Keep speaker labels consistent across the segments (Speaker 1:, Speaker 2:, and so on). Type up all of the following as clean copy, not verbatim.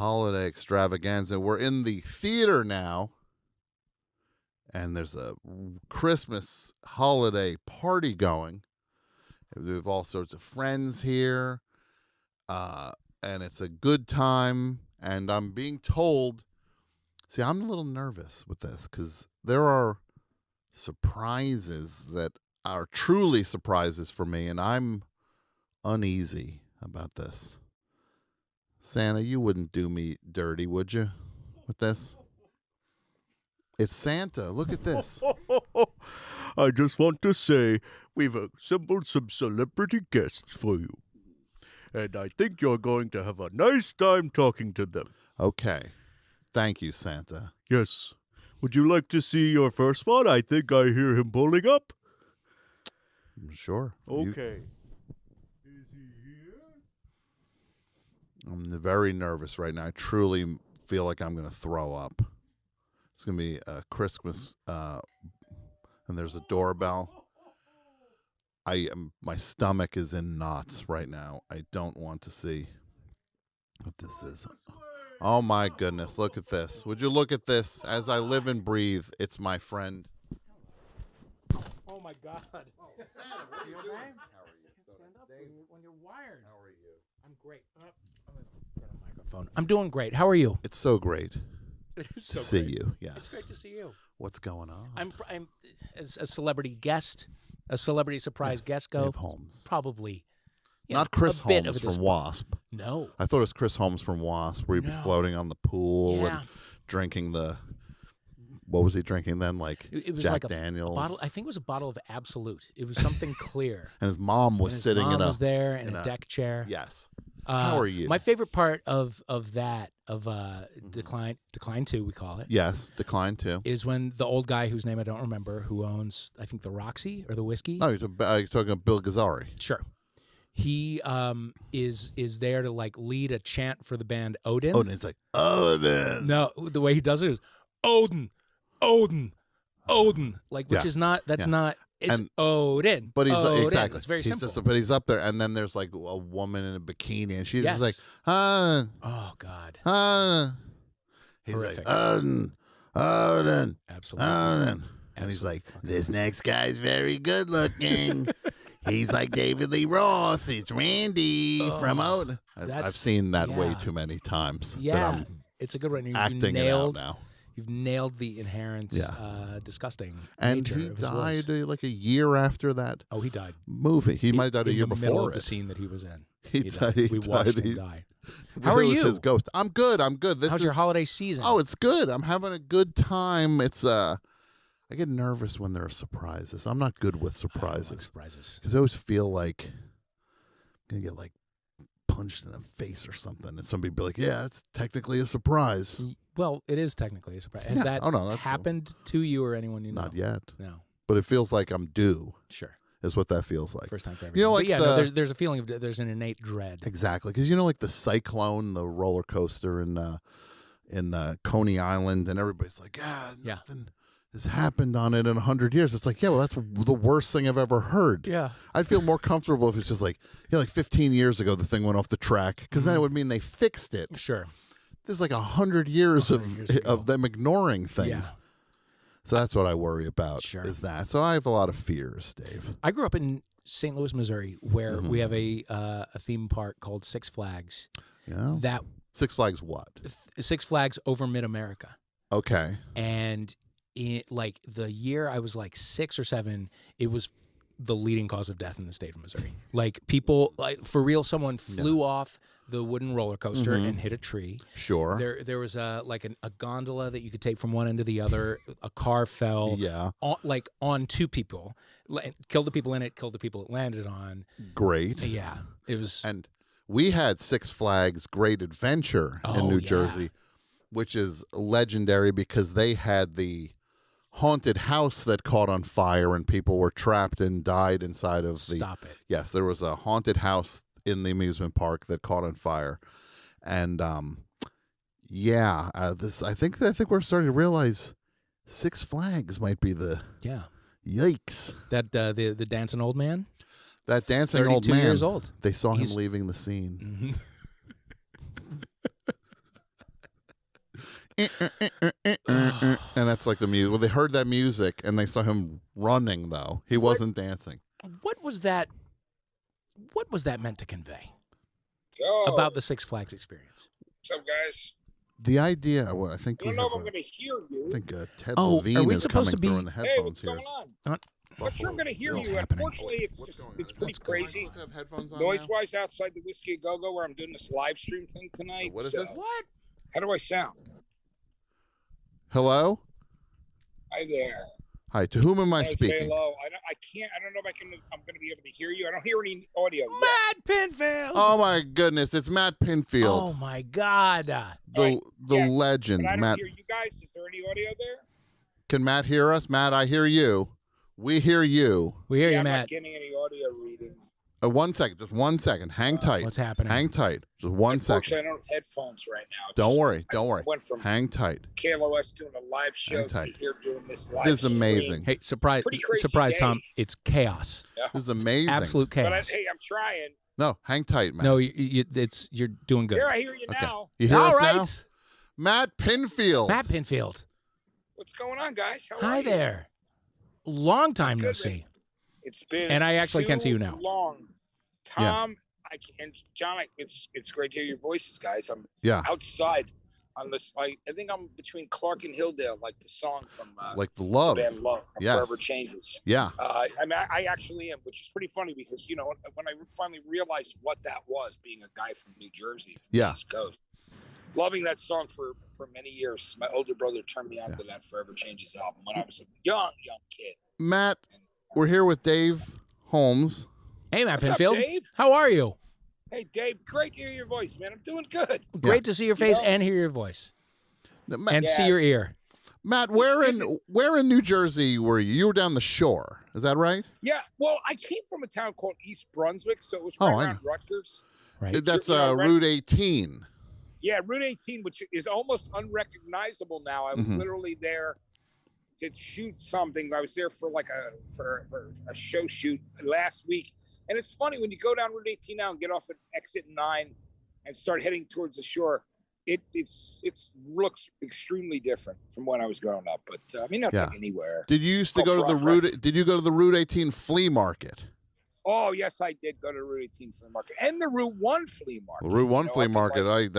Speaker 1: holiday extravaganza. We're in the theater now, and there's a Christmas holiday party going. We have all sorts of friends here, and it's a good time. And I'm being told, see, I'm a little nervous with this because there are surprises that are truly surprises for me, and I'm uneasy about this. Santa, you wouldn't do me dirty, would you, with this? It's Santa. Look at this.
Speaker 2: I just want to say we've assembled some celebrity guests for you. And I think you're going to have a nice time talking to them.
Speaker 1: Okay. Thank you, Santa.
Speaker 2: Yes. Would you like to see your first one? I think I hear him pulling up.
Speaker 1: Sure.
Speaker 2: Okay. Is he here?
Speaker 1: I'm very nervous right now. I truly feel like I'm going to throw up. It's going to be a Christmas, and there's a doorbell. My stomach is in knots right now. I don't want to see what this is. Oh my goodness, look at this. Would you look at this? As I live and breathe, it's my friend.
Speaker 3: Oh my God.
Speaker 1: Santa, what are you doing? How are you?
Speaker 3: Stand up when you're wired.
Speaker 1: How are you?
Speaker 3: I'm great. I'm gonna get a microphone. I'm doing great. How are you?
Speaker 1: It's so great
Speaker 3: It is
Speaker 1: to
Speaker 3: so
Speaker 1: see
Speaker 3: great.
Speaker 1: you. Yes.
Speaker 3: It's great to see you.
Speaker 1: What's going on?
Speaker 3: I'm as a celebrity guest, a celebrity surprise guest go.
Speaker 1: Dave Holmes.
Speaker 3: Probably.
Speaker 1: Not Chris
Speaker 3: a bit
Speaker 1: Holmes
Speaker 3: of a
Speaker 1: from
Speaker 3: disappointment.
Speaker 1: Wasp.
Speaker 3: No.
Speaker 1: I thought it was Chris Holmes from Wasp, where he'd be
Speaker 3: No.
Speaker 1: floating on the pool
Speaker 3: Yeah.
Speaker 1: and drinking the. What was he drinking then? Like
Speaker 3: It was
Speaker 1: Jack
Speaker 3: like a
Speaker 1: Daniels.
Speaker 3: bottle. I think it was a bottle of Absolute. It was something clear.
Speaker 1: And his mom was
Speaker 3: And his
Speaker 1: sitting
Speaker 3: mom
Speaker 1: in a.
Speaker 3: was there in
Speaker 1: in
Speaker 3: a
Speaker 1: a-
Speaker 3: deck chair.
Speaker 1: Yes. How are you?
Speaker 3: My favorite part of that Decline 2 we call it
Speaker 1: Yes. Decline too.
Speaker 3: is when the old guy whose name I don't remember, who owns I think the Roxy or the whiskey.
Speaker 1: Oh, you're talking about Bill Gazzari.
Speaker 3: Sure. He is there to like lead a chant for the band Odin.
Speaker 1: Odin. It's like Odin.
Speaker 3: No, the way he does it is Odin, Odin, Odin. Like which
Speaker 1: Yeah.
Speaker 3: is not that's
Speaker 1: Yeah.
Speaker 3: not it's
Speaker 1: And-
Speaker 3: Odin.
Speaker 1: But he's
Speaker 3: Odin.
Speaker 1: exactly.
Speaker 3: It's very
Speaker 1: he's
Speaker 3: simple.
Speaker 1: but he's up there, and then there's like a woman in a bikini, and she's
Speaker 3: Yes.
Speaker 1: just like, ah,
Speaker 3: Oh God.
Speaker 1: ah. He's
Speaker 3: Horrific.
Speaker 1: like, Odin, Odin,
Speaker 3: Absolutely.
Speaker 1: Odin. And he's like, this next guy's very good looking. He's like David Lee Roth. It's Randy from Odin. I've
Speaker 3: that's-
Speaker 1: seen that way
Speaker 3: yeah.
Speaker 1: too many times. That
Speaker 3: Yeah.
Speaker 1: I'm
Speaker 3: It's a good one. You
Speaker 1: acting
Speaker 3: nailed
Speaker 1: it out now.
Speaker 3: You've nailed the inherent disgusting
Speaker 1: And
Speaker 3: nature
Speaker 1: he
Speaker 3: of his
Speaker 1: died
Speaker 3: voice.
Speaker 1: like a year after that
Speaker 3: Oh, he died.
Speaker 1: movie. He might have died a
Speaker 3: in
Speaker 1: year
Speaker 3: the middle
Speaker 1: before
Speaker 3: of the
Speaker 1: it.
Speaker 3: scene that he was in.
Speaker 1: He died. He
Speaker 3: We watched
Speaker 1: died.
Speaker 3: him die. How are
Speaker 1: It was
Speaker 3: you?
Speaker 1: his ghost. I'm good. I'm good. This
Speaker 3: How's
Speaker 1: is
Speaker 3: your holiday season?
Speaker 1: Oh, it's good. I'm having a good time. It's I get nervous when there are surprises. I'm not good with
Speaker 3: I don't like
Speaker 1: surprises
Speaker 3: surprises.
Speaker 1: because I always feel like I'm gonna get like punched in the face or something, and somebody be like, "Yeah, it's technically a surprise."
Speaker 3: Well, it is technically a surprise. Has
Speaker 1: Yeah.
Speaker 3: that
Speaker 1: Oh, no, that's
Speaker 3: happened to you or anyone you know?
Speaker 1: Not yet,
Speaker 3: No.
Speaker 1: but it feels like I'm due.
Speaker 3: Sure.
Speaker 1: Is what that feels like.
Speaker 3: First time for everything.
Speaker 1: You know,
Speaker 3: But
Speaker 1: like
Speaker 3: yeah, no,
Speaker 1: the-
Speaker 3: there's a feeling of there's an innate dread.
Speaker 1: Exactly, because you know, like the cyclone, the roller coaster in Coney Island, and everybody's like, "Yeah,
Speaker 3: Yeah.
Speaker 1: nothing has happened on it in 100 years." It's like, yeah, well, that's the worst thing I've ever heard.
Speaker 3: Yeah.
Speaker 1: I'd feel more comfortable if it's just like, like 15 years ago, the thing went off the track, because then it would mean they fixed it.
Speaker 3: Sure.
Speaker 1: There's like 100 years
Speaker 3: 100 years ago.
Speaker 1: of them ignoring things.
Speaker 3: Yeah.
Speaker 1: So that's what I worry about.
Speaker 3: Sure.
Speaker 1: Is that? So I have a lot of fears, Dave.
Speaker 3: I grew up in St. Louis, Missouri, where
Speaker 1: Mm-hmm.
Speaker 3: we have a theme park called Six Flags.
Speaker 1: Yeah.
Speaker 3: That
Speaker 1: Six Flags what?
Speaker 3: Six Flags over Mid America,
Speaker 1: Okay.
Speaker 3: and like the year I was like 6 or 7, it was the leading cause of death in the state of Missouri. Like people, like for real, someone flew off the wooden roller coaster and hit a tree.
Speaker 1: Sure.
Speaker 3: There was a gondola that you could take from one end to the other. A car fell.
Speaker 1: Yeah.
Speaker 3: On 2 people, killed the people in it, killed the people it landed on.
Speaker 1: Great.
Speaker 3: Yeah, it was.
Speaker 1: And we had Six Flags Great Adventure in
Speaker 3: Oh,
Speaker 1: New
Speaker 3: yeah.
Speaker 1: Jersey, which is legendary because they had the haunted house that caught on fire and people were trapped and died inside of the.
Speaker 3: Stop it.
Speaker 1: Yes, there was a haunted house in the amusement park that caught on fire, and I think we're starting to realize Six Flags might be the
Speaker 3: Yeah,
Speaker 1: yikes.
Speaker 3: that the dancing old man.
Speaker 1: That dancing old
Speaker 3: 32
Speaker 1: man.
Speaker 3: years old.
Speaker 1: They saw him
Speaker 3: He's-
Speaker 1: leaving the scene. and that's like the music. Well, they heard that music and they saw him running. Though he wasn't dancing.
Speaker 3: What was that? What was that meant to convey
Speaker 4: Yo,
Speaker 3: about the Six Flags experience?
Speaker 4: what's up, guys?
Speaker 1: The idea. Well, I think
Speaker 4: I don't
Speaker 1: we
Speaker 4: know
Speaker 1: have.
Speaker 4: if I'm going to hear you.
Speaker 1: I think Ted
Speaker 3: Oh,
Speaker 1: Levine
Speaker 3: are we
Speaker 1: is
Speaker 3: supposed
Speaker 1: coming
Speaker 3: to
Speaker 1: through
Speaker 3: be-
Speaker 1: in the
Speaker 4: Hey,
Speaker 1: headphones
Speaker 4: what's
Speaker 1: here.
Speaker 4: going on?
Speaker 3: Uh,
Speaker 4: I'm sure I'm going to hear
Speaker 3: What's
Speaker 4: you.
Speaker 3: happening?
Speaker 4: Unfortunately, it's pretty
Speaker 1: Let's go.
Speaker 4: crazy.
Speaker 1: Have headphones on now?
Speaker 4: Noise-wise, outside the Whiskey A Go-Go, where I'm doing this live stream thing tonight.
Speaker 1: What is
Speaker 4: so-
Speaker 1: this?
Speaker 3: What?
Speaker 4: How do I sound?
Speaker 1: Hello.
Speaker 4: Hi there.
Speaker 1: Hi. To whom am I
Speaker 4: Hey, say
Speaker 1: speaking?
Speaker 4: hello. I can't. I don't know if I'm going to be able to hear you. I don't hear any audio yet.
Speaker 3: Matt Pinfield.
Speaker 1: Oh my goodness! It's Matt Pinfield,
Speaker 3: Oh my God.
Speaker 1: the
Speaker 4: yeah,
Speaker 1: legend.
Speaker 4: But I don't
Speaker 1: Matt,
Speaker 4: hear you guys. Is there any audio there?
Speaker 1: can Matt hear us? Matt, I hear you. We hear you.
Speaker 3: We hear
Speaker 4: Yeah,
Speaker 3: you,
Speaker 4: I'm not
Speaker 3: Matt.
Speaker 4: getting any audio reading.
Speaker 1: 1 second. Just 1 second. Hang tight.
Speaker 3: What's happening?
Speaker 1: Hang tight. Just 1 second.
Speaker 4: Unfortunately, I don't have headphones right now. It's
Speaker 1: Don't
Speaker 4: just-
Speaker 1: worry. Don't worry.
Speaker 4: I went from
Speaker 1: Hang tight.
Speaker 4: KLOS doing a live show
Speaker 1: Hang
Speaker 4: to
Speaker 1: tight.
Speaker 4: here doing this live
Speaker 1: This is
Speaker 4: stream.
Speaker 1: amazing.
Speaker 3: Hey, surprise,
Speaker 4: Pretty crazy
Speaker 3: surprise,
Speaker 4: day.
Speaker 3: Tom. It's chaos.
Speaker 4: Yeah.
Speaker 1: This is amazing.
Speaker 3: Absolute
Speaker 4: But
Speaker 3: chaos.
Speaker 4: hey, I'm trying.
Speaker 1: No, hang tight, Matt.
Speaker 3: No, you're doing good.
Speaker 4: Here, I hear you
Speaker 1: Okay.
Speaker 4: now.
Speaker 1: You hear
Speaker 3: All
Speaker 1: us
Speaker 3: right.
Speaker 1: now? Matt Pinfield.
Speaker 3: Matt Pinfield.
Speaker 4: What's going on, guys? How
Speaker 3: Hi
Speaker 4: are you?
Speaker 3: there. Long time no
Speaker 4: Good,
Speaker 3: see.
Speaker 4: It's been
Speaker 3: And I actually can see you now.
Speaker 4: too long. Tom, and John, it's great to hear your voices, guys. I'm
Speaker 1: Yeah.
Speaker 4: outside on this. I think I'm between Clark and Hilldale, like the song from
Speaker 1: Like the love.
Speaker 4: band Love,
Speaker 1: Yes.
Speaker 4: Forever Changes.
Speaker 1: Yeah.
Speaker 4: I mean, I actually am, which is pretty funny because when I finally realized what that was, being a guy from New Jersey, from
Speaker 1: Yeah.
Speaker 4: the East Coast, loving that song for many years. My older brother turned me on to that Forever Changes album when I was a young kid.
Speaker 1: Matt, we're here with Dave Holmes.
Speaker 3: Hey, Matt
Speaker 4: What's up,
Speaker 3: Pinfield.
Speaker 4: Dave?
Speaker 3: How are you?
Speaker 4: Hey, Dave, great to hear your voice, man. I'm doing good.
Speaker 3: Great to see your face
Speaker 4: know-
Speaker 3: and hear your voice
Speaker 1: Matt,
Speaker 3: and see your ear.
Speaker 1: Matt, where in New Jersey were you? You were down the shore. Is that right?
Speaker 4: Yeah, well, I came from a town called East Brunswick, so it was
Speaker 1: Oh,
Speaker 4: right
Speaker 1: I
Speaker 4: around Rutgers.
Speaker 3: Right.
Speaker 1: That's
Speaker 4: You know, right-
Speaker 1: Route 18.
Speaker 4: Yeah, Route 18, which is almost unrecognizable now. I was
Speaker 1: Mhm.
Speaker 4: literally there to shoot something. I was there for like for a show shoot last week. And it's funny when you go down Route 18 now and get off at exit 9 and start heading towards the shore, it looks extremely different from when I was growing up. But I mean, that's
Speaker 1: Yeah.
Speaker 4: like anywhere.
Speaker 1: Did you used to
Speaker 4: Oh,
Speaker 1: go to the
Speaker 4: right.
Speaker 1: Route? Did you go to the Route 18 flea market?
Speaker 4: Oh, yes, I did go to Route 18 flea market and the Route 1 flea market.
Speaker 1: The Route 1
Speaker 4: You know,
Speaker 1: flea
Speaker 4: up in,
Speaker 1: market.
Speaker 4: like-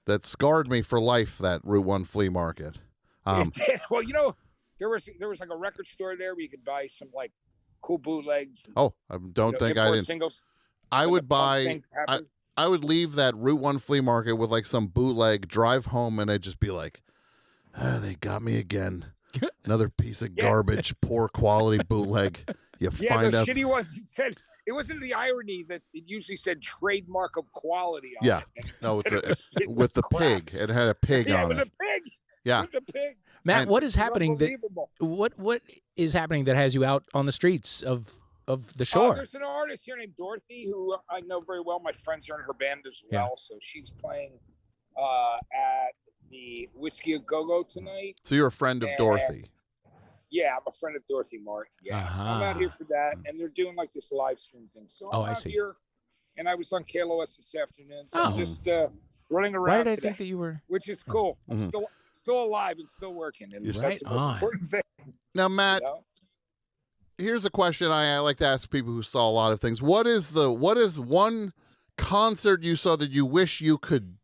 Speaker 1: That scarred me for life. That Route 1 flea market.
Speaker 4: Well, there was like a record store there where you could buy some like cool bootlegs.
Speaker 1: Oh, I don't think I
Speaker 4: import
Speaker 1: didn't.
Speaker 4: Singles.
Speaker 1: I
Speaker 4: when
Speaker 1: would
Speaker 4: the punk
Speaker 1: buy.
Speaker 4: thing happened.
Speaker 1: I would leave that Route 1 flea market with like some bootleg, drive home, and I'd just be like, they got me again. Another piece of
Speaker 4: Yeah.
Speaker 1: garbage, poor quality bootleg. You
Speaker 4: Yeah,
Speaker 1: find
Speaker 4: those
Speaker 1: out.
Speaker 4: shitty ones. It wasn't the irony that it usually said trademark of quality on
Speaker 1: Yeah.
Speaker 4: it.
Speaker 1: No, with
Speaker 4: And
Speaker 1: the
Speaker 4: it was
Speaker 1: with the
Speaker 4: crap.
Speaker 1: pig. It had a pig
Speaker 4: Yeah,
Speaker 1: on
Speaker 4: with
Speaker 1: it.
Speaker 4: the pig.
Speaker 1: Yeah.
Speaker 4: With the pig.
Speaker 3: Matt,
Speaker 1: And-
Speaker 3: what is happening that
Speaker 4: Unbelievable.
Speaker 3: what is happening that has you out on the streets of the
Speaker 4: Oh,
Speaker 3: shore?
Speaker 4: there's an artist here named Dorothy who I know very well. My friends are in her band as
Speaker 3: Yeah.
Speaker 4: well. So she's playing at the Whiskey A Go-Go tonight.
Speaker 1: So you're a friend of
Speaker 4: And-
Speaker 1: Dorothy.
Speaker 4: Yeah, I'm a friend of Dorothy Martin. Yeah, so I'm out here for that, and they're doing like this live stream thing. So I'm
Speaker 3: Oh, I
Speaker 4: out
Speaker 3: see.
Speaker 4: here, and I was on KLOS this afternoon, so
Speaker 3: Oh.
Speaker 4: I'm just running around.
Speaker 3: Why did I
Speaker 4: today,
Speaker 3: think that you were?
Speaker 4: which is cool.
Speaker 1: Mhm.
Speaker 4: I'm still alive and still working, and
Speaker 1: You're
Speaker 4: that's the
Speaker 3: right
Speaker 4: most
Speaker 3: on.
Speaker 4: important thing.
Speaker 1: Now, Matt,
Speaker 4: You know?
Speaker 1: here's a question I like to ask people who saw a lot of things. What is one concert you saw that you wish you could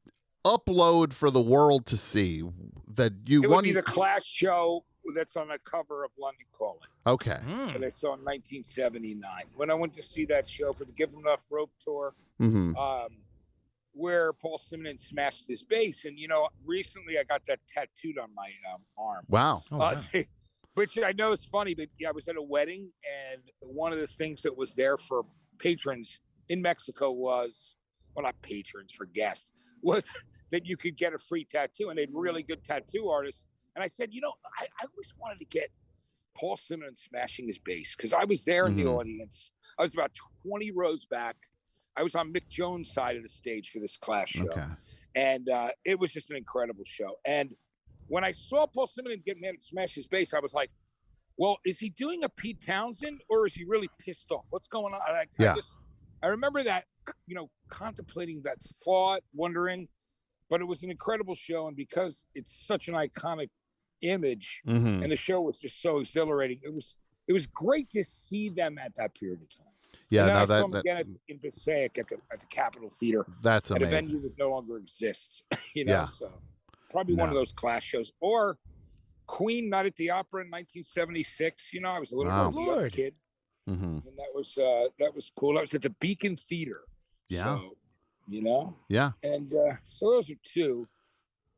Speaker 1: upload for the world to see? That you
Speaker 4: It would
Speaker 1: one
Speaker 4: be the Clash show that's on the cover of London Calling
Speaker 1: okay.
Speaker 4: that I saw in 1979 when I went to see that show for the Give 'Em Enough Rope tour.
Speaker 1: Mm-hmm.
Speaker 4: Where Paul Simonon smashed his bass, and recently I got that tattooed on my arm.
Speaker 1: Wow.
Speaker 3: Oh, wow.
Speaker 4: Which I know is funny, but yeah, I was at a wedding, and one of the things that was there for patrons in Mexico was, well, not patrons, for guests, was that you could get a free tattoo, and they had really good tattoo artists. And I said, I always wanted to get Paul Simonon smashing his bass because I was there in the
Speaker 1: Mhm.
Speaker 4: audience. I was about 20 rows back. I was on Mick Jones' side of the stage for this Clash show.
Speaker 1: Okay.
Speaker 4: And it was just an incredible show. And when I saw Paul Simonon get mad and smash his bass, I was like, well, is he doing a Pete Townsend or is he really pissed off? What's going on? I remember that, contemplating that thought, wondering. but it was an incredible show. And because it's such an iconic image
Speaker 1: Mm-hmm.
Speaker 4: and the show was just so exhilarating, it was great to see them at that period of time.
Speaker 1: Yeah,
Speaker 4: and then
Speaker 1: no,
Speaker 4: I saw them
Speaker 1: that
Speaker 4: again in Passaic at the Capitol Theater
Speaker 1: that's
Speaker 4: at a
Speaker 1: amazing.
Speaker 4: venue that no longer exists. You know,
Speaker 1: Yeah.
Speaker 4: so probably one of those class shows. Or Queen Night at the Opera in 1976. You know, I was a little
Speaker 1: Wow.
Speaker 4: young kid,
Speaker 1: Mm-hmm.
Speaker 4: and that was cool. I was at the Beacon Theater.
Speaker 1: Yeah.
Speaker 4: So, you know.
Speaker 1: Yeah.
Speaker 4: And so those are two.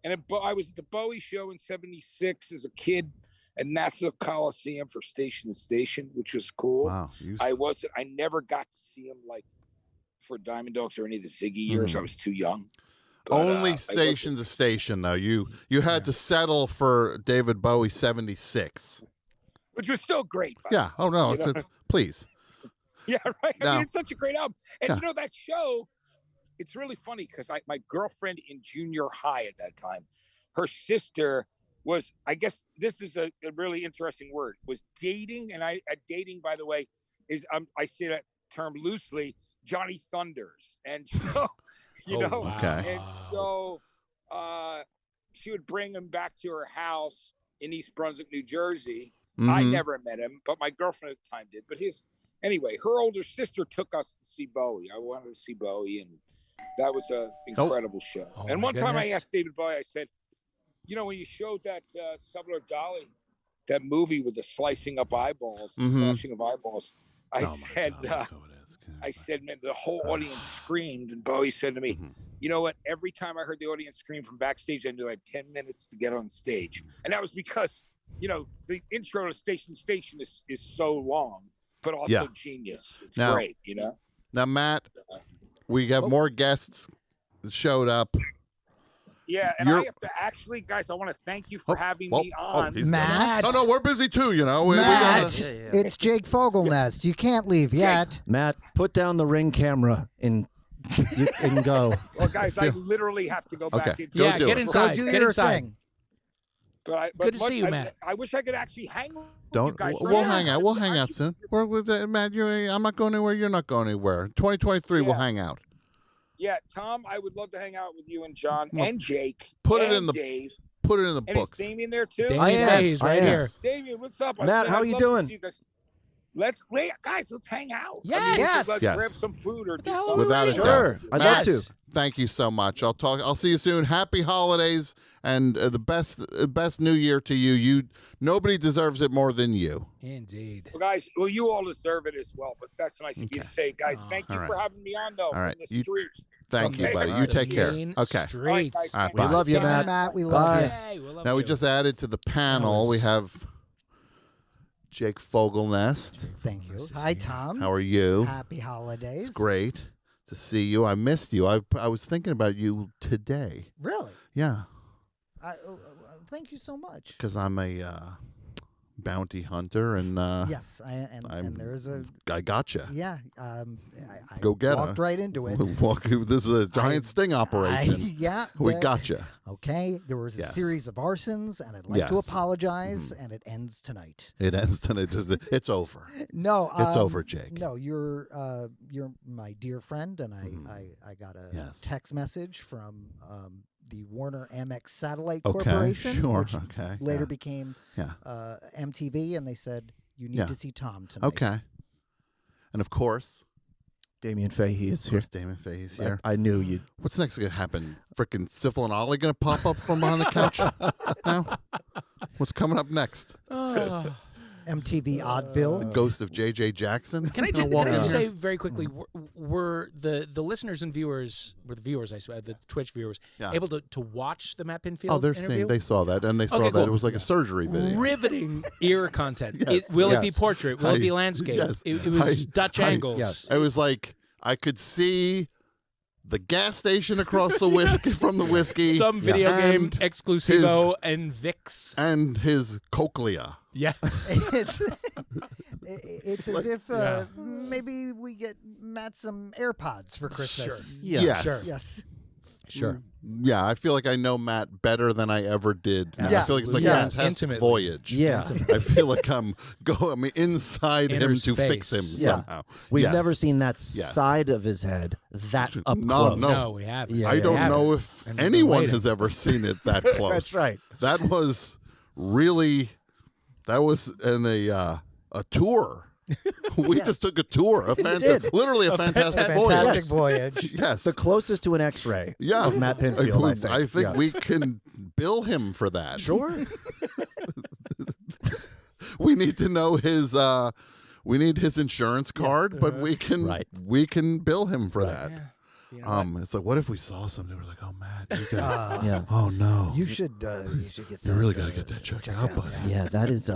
Speaker 4: And I was at the Bowie show in '76 as a kid at Nassau Coliseum for Station to Station, which was cool.
Speaker 1: Wow.
Speaker 4: I never got to see him like for Diamond Dogs or any of the Ziggy years. I was too young. But,
Speaker 1: Only Station to Station, though. You had to settle for David Bowie 76.
Speaker 4: Which was still great.
Speaker 1: Yeah. Oh, no. Please.
Speaker 4: Yeah, right. I
Speaker 1: No.
Speaker 4: mean, it's such a great album. And
Speaker 1: Yeah.
Speaker 4: you know, that show, it's really funny because my girlfriend in junior high at that time, her sister was, I guess this is a really interesting word, was dating. And dating, by the way, is, I say that term loosely, Johnny Thunders. And so, you know,
Speaker 3: wow.
Speaker 1: Okay.
Speaker 4: and so she would bring him back to her house in East Brunswick, New Jersey. I
Speaker 1: Mhm.
Speaker 4: never met him, but my girlfriend at the time did. But anyway, her older sister took us to see Bowie. I wanted to see Bowie, and that was an incredible show.
Speaker 3: Oh,
Speaker 4: and
Speaker 3: my
Speaker 4: one time I
Speaker 3: goodness.
Speaker 4: asked David Bowie, I said, you know, when you showed that Salvador Dali, that movie with the slicing up eyeballs, the
Speaker 1: Mhm.
Speaker 4: slashing of eyeballs, I
Speaker 1: Oh, my
Speaker 4: said,
Speaker 1: God, look who it is.
Speaker 4: I said, man, the whole audience screamed. And Bowie said to me,
Speaker 1: Mhm.
Speaker 4: you know what? Every time I heard the audience scream from backstage, I knew I had 10 minutes to get on stage. And that was because, you know, the intro to Station is so long, but also
Speaker 1: Yeah.
Speaker 4: genius. It's
Speaker 1: Now-
Speaker 4: great, you know?
Speaker 1: Now, Matt, we have more guests that showed up.
Speaker 4: Yeah, and
Speaker 1: You're-
Speaker 4: I have to actually, guys, I want to thank you for having
Speaker 1: well,
Speaker 4: me on.
Speaker 1: he's-
Speaker 5: Matt.
Speaker 1: Oh, no, we're busy too, you know. We
Speaker 5: Matt,
Speaker 1: gotta-
Speaker 5: it's Jake Fogelnest. You can't leave yet.
Speaker 6: Matt, put down the Ring camera and go.
Speaker 4: Well, guys, I literally have to go back
Speaker 1: Okay.
Speaker 4: into
Speaker 1: Go
Speaker 3: Yeah,
Speaker 1: do
Speaker 3: get
Speaker 1: it.
Speaker 3: inside.
Speaker 5: Go do
Speaker 3: Get
Speaker 5: your
Speaker 3: inside.
Speaker 5: thing.
Speaker 4: But
Speaker 3: Good to see you, Matt.
Speaker 4: I wish I could actually hang with you
Speaker 1: Don't.
Speaker 4: guys.
Speaker 1: We'll
Speaker 4: right
Speaker 1: hang
Speaker 4: now.
Speaker 1: out. We'll hang out soon. We're with Matt. I'm not going anywhere. You're not going anywhere. 2023, we'll
Speaker 4: Yeah.
Speaker 1: hang out.
Speaker 4: Yeah, Tom, I would love to hang out with you and John
Speaker 1: Well,
Speaker 4: and Jake.
Speaker 1: put it
Speaker 4: and
Speaker 1: in the
Speaker 4: Dave.
Speaker 1: Put it in the
Speaker 4: And
Speaker 1: books.
Speaker 4: is Damien there too?
Speaker 3: Damien
Speaker 6: I am.
Speaker 3: Fahey is
Speaker 6: I
Speaker 3: right
Speaker 6: am.
Speaker 3: here.
Speaker 4: Damien, what's up?
Speaker 6: Matt, how
Speaker 4: I'd
Speaker 6: you
Speaker 4: love to
Speaker 6: doing?
Speaker 4: see you guys. Guys, let's hang out.
Speaker 3: Yes.
Speaker 4: Let's
Speaker 1: Yes.
Speaker 4: grab some food or do
Speaker 3: hell are
Speaker 4: something.
Speaker 3: we
Speaker 1: Without a
Speaker 3: ready?
Speaker 1: doubt.
Speaker 6: Sure, I'd
Speaker 1: Matt,
Speaker 6: love to.
Speaker 1: Thank you so much. I'll see you soon. Happy holidays and the best New Year to you. Nobody deserves it more than you.
Speaker 3: Indeed.
Speaker 4: Well, guys, you all deserve it as well, but that's nice of you to say. Guys, thank you
Speaker 1: all
Speaker 4: for
Speaker 1: right.
Speaker 4: having me on, though,
Speaker 1: All right.
Speaker 4: from the
Speaker 1: You-
Speaker 4: streets.
Speaker 1: Thank you,
Speaker 4: Okay.
Speaker 1: buddy.
Speaker 4: All
Speaker 1: You
Speaker 4: right.
Speaker 1: take care.
Speaker 3: Main
Speaker 1: Okay.
Speaker 3: Streets.
Speaker 4: All right, guys,
Speaker 1: All right,
Speaker 4: thank
Speaker 1: bye.
Speaker 6: We love you,
Speaker 5: Bye,
Speaker 6: Matt.
Speaker 5: Matt. We love
Speaker 6: Bye.
Speaker 5: you.
Speaker 3: Hey, we love
Speaker 1: Now we
Speaker 3: you.
Speaker 1: just added to the panel. We have Jake Fogelnest.
Speaker 5: Thank you.
Speaker 3: Nice to
Speaker 5: Hi,
Speaker 3: see you.
Speaker 5: Tom.
Speaker 1: How are you?
Speaker 5: Happy holidays.
Speaker 1: It's great to see you. I missed you. I was thinking about you today.
Speaker 5: Really?
Speaker 1: Yeah,
Speaker 5: Thank you so much.
Speaker 1: because I'm a bounty hunter, and
Speaker 5: Yes, and there's a
Speaker 1: I gotcha.
Speaker 5: yeah. I
Speaker 1: Go get
Speaker 5: walked
Speaker 1: her.
Speaker 5: right into it.
Speaker 1: This is a giant sting operation.
Speaker 5: Yeah.
Speaker 1: We
Speaker 5: the-
Speaker 1: gotcha.
Speaker 5: Okay, there was a
Speaker 1: Yes.
Speaker 5: series of arsons, and I'd like to
Speaker 1: Yes.
Speaker 5: apologize, and it ends tonight.
Speaker 1: It ends tonight. It's over.
Speaker 5: No,
Speaker 1: It's over, Jake.
Speaker 5: No, you're my dear friend, and I got a
Speaker 1: Yes.
Speaker 5: text message from the Warner Amex Satellite
Speaker 1: Okay,
Speaker 5: Corporation,
Speaker 1: sure.
Speaker 5: which
Speaker 1: Okay,
Speaker 5: later
Speaker 1: yeah.
Speaker 5: became
Speaker 1: Yeah.
Speaker 5: MTV, and they said you need
Speaker 1: Yeah.
Speaker 5: to see Tom tonight.
Speaker 1: Okay. And of course,
Speaker 6: Damien Fahey is here.
Speaker 1: Damon Fahey's here.
Speaker 6: I knew you'd.
Speaker 1: What's next going to happen? Frickin' Syphil and Ollie going to pop up from behind the couch? now? What's coming up next?
Speaker 3: Oh.
Speaker 5: MTV
Speaker 1: The
Speaker 5: Oddville.
Speaker 1: ghost of J.J. Jackson?
Speaker 3: Can I
Speaker 1: Gonna
Speaker 3: just,
Speaker 1: walk
Speaker 3: can I
Speaker 1: in
Speaker 3: just
Speaker 1: here?
Speaker 3: say very quickly, were the listeners and viewers, I suppose, the Twitch viewers,
Speaker 1: Yeah.
Speaker 3: able to watch the Matt Pinfield
Speaker 1: Oh, they're
Speaker 3: interview?
Speaker 1: saying they saw that, and they saw
Speaker 3: Okay,
Speaker 1: that
Speaker 3: cool.
Speaker 1: it was like a surgery video.
Speaker 3: Riveting ear content.
Speaker 1: Yes.
Speaker 3: Will it be
Speaker 6: Yes.
Speaker 3: portrait? Will it be
Speaker 1: I-
Speaker 3: landscape?
Speaker 1: yes.
Speaker 3: It was
Speaker 1: I-
Speaker 3: Dutch
Speaker 1: I-
Speaker 3: angles.
Speaker 6: yes.
Speaker 1: It was like I could see the gas station across the whiskey from the whiskey.
Speaker 3: Some video game
Speaker 1: And
Speaker 3: exclusivo and VIX.
Speaker 1: and his cochlea.
Speaker 3: Yes.
Speaker 5: It's as if maybe we get Matt some AirPods for Christmas.
Speaker 1: Yes.
Speaker 3: Sure.
Speaker 5: Yes.
Speaker 3: Sure.
Speaker 1: Yeah, I feel like I know Matt better than I ever did. I
Speaker 5: Yeah.
Speaker 1: feel like it's like
Speaker 6: Yes.
Speaker 1: a fantastic
Speaker 3: Intimately.
Speaker 1: voyage.
Speaker 6: Yeah.
Speaker 1: I feel like I'm inside
Speaker 3: Inner
Speaker 1: him to fix him
Speaker 3: space.
Speaker 6: Yeah.
Speaker 1: somehow.
Speaker 6: We've
Speaker 1: Yes.
Speaker 6: never seen that
Speaker 1: Yes.
Speaker 6: side of his head that up
Speaker 1: No,
Speaker 6: close.
Speaker 1: no.
Speaker 3: No, we haven't.
Speaker 6: Yeah,
Speaker 1: I
Speaker 6: yeah,
Speaker 1: don't
Speaker 6: yeah.
Speaker 1: know if
Speaker 3: And we've been
Speaker 1: anyone
Speaker 3: waiting.
Speaker 1: has ever seen it that close.
Speaker 6: That's right.
Speaker 1: That was really, that was in a tour. We just took a tour,
Speaker 6: did.
Speaker 1: literally a fantastic voyage.
Speaker 5: Fantastic voyage.
Speaker 1: Yes.
Speaker 6: The closest to an X-ray
Speaker 1: Yeah.
Speaker 6: of Matt Pinfield, I think. Yeah.
Speaker 1: we can bill him for that.
Speaker 6: Sure.
Speaker 1: We need to know his we need his insurance card, but we can
Speaker 6: Right.
Speaker 1: we can bill him for that.
Speaker 3: Yeah. You know what?
Speaker 1: It's like, what if we saw something? We're like, oh Matt, you gotta,
Speaker 6: Yeah.
Speaker 1: oh no,
Speaker 5: You should get
Speaker 1: you
Speaker 5: that.
Speaker 1: really got to get that checked out, buddy.
Speaker 6: Yeah, that is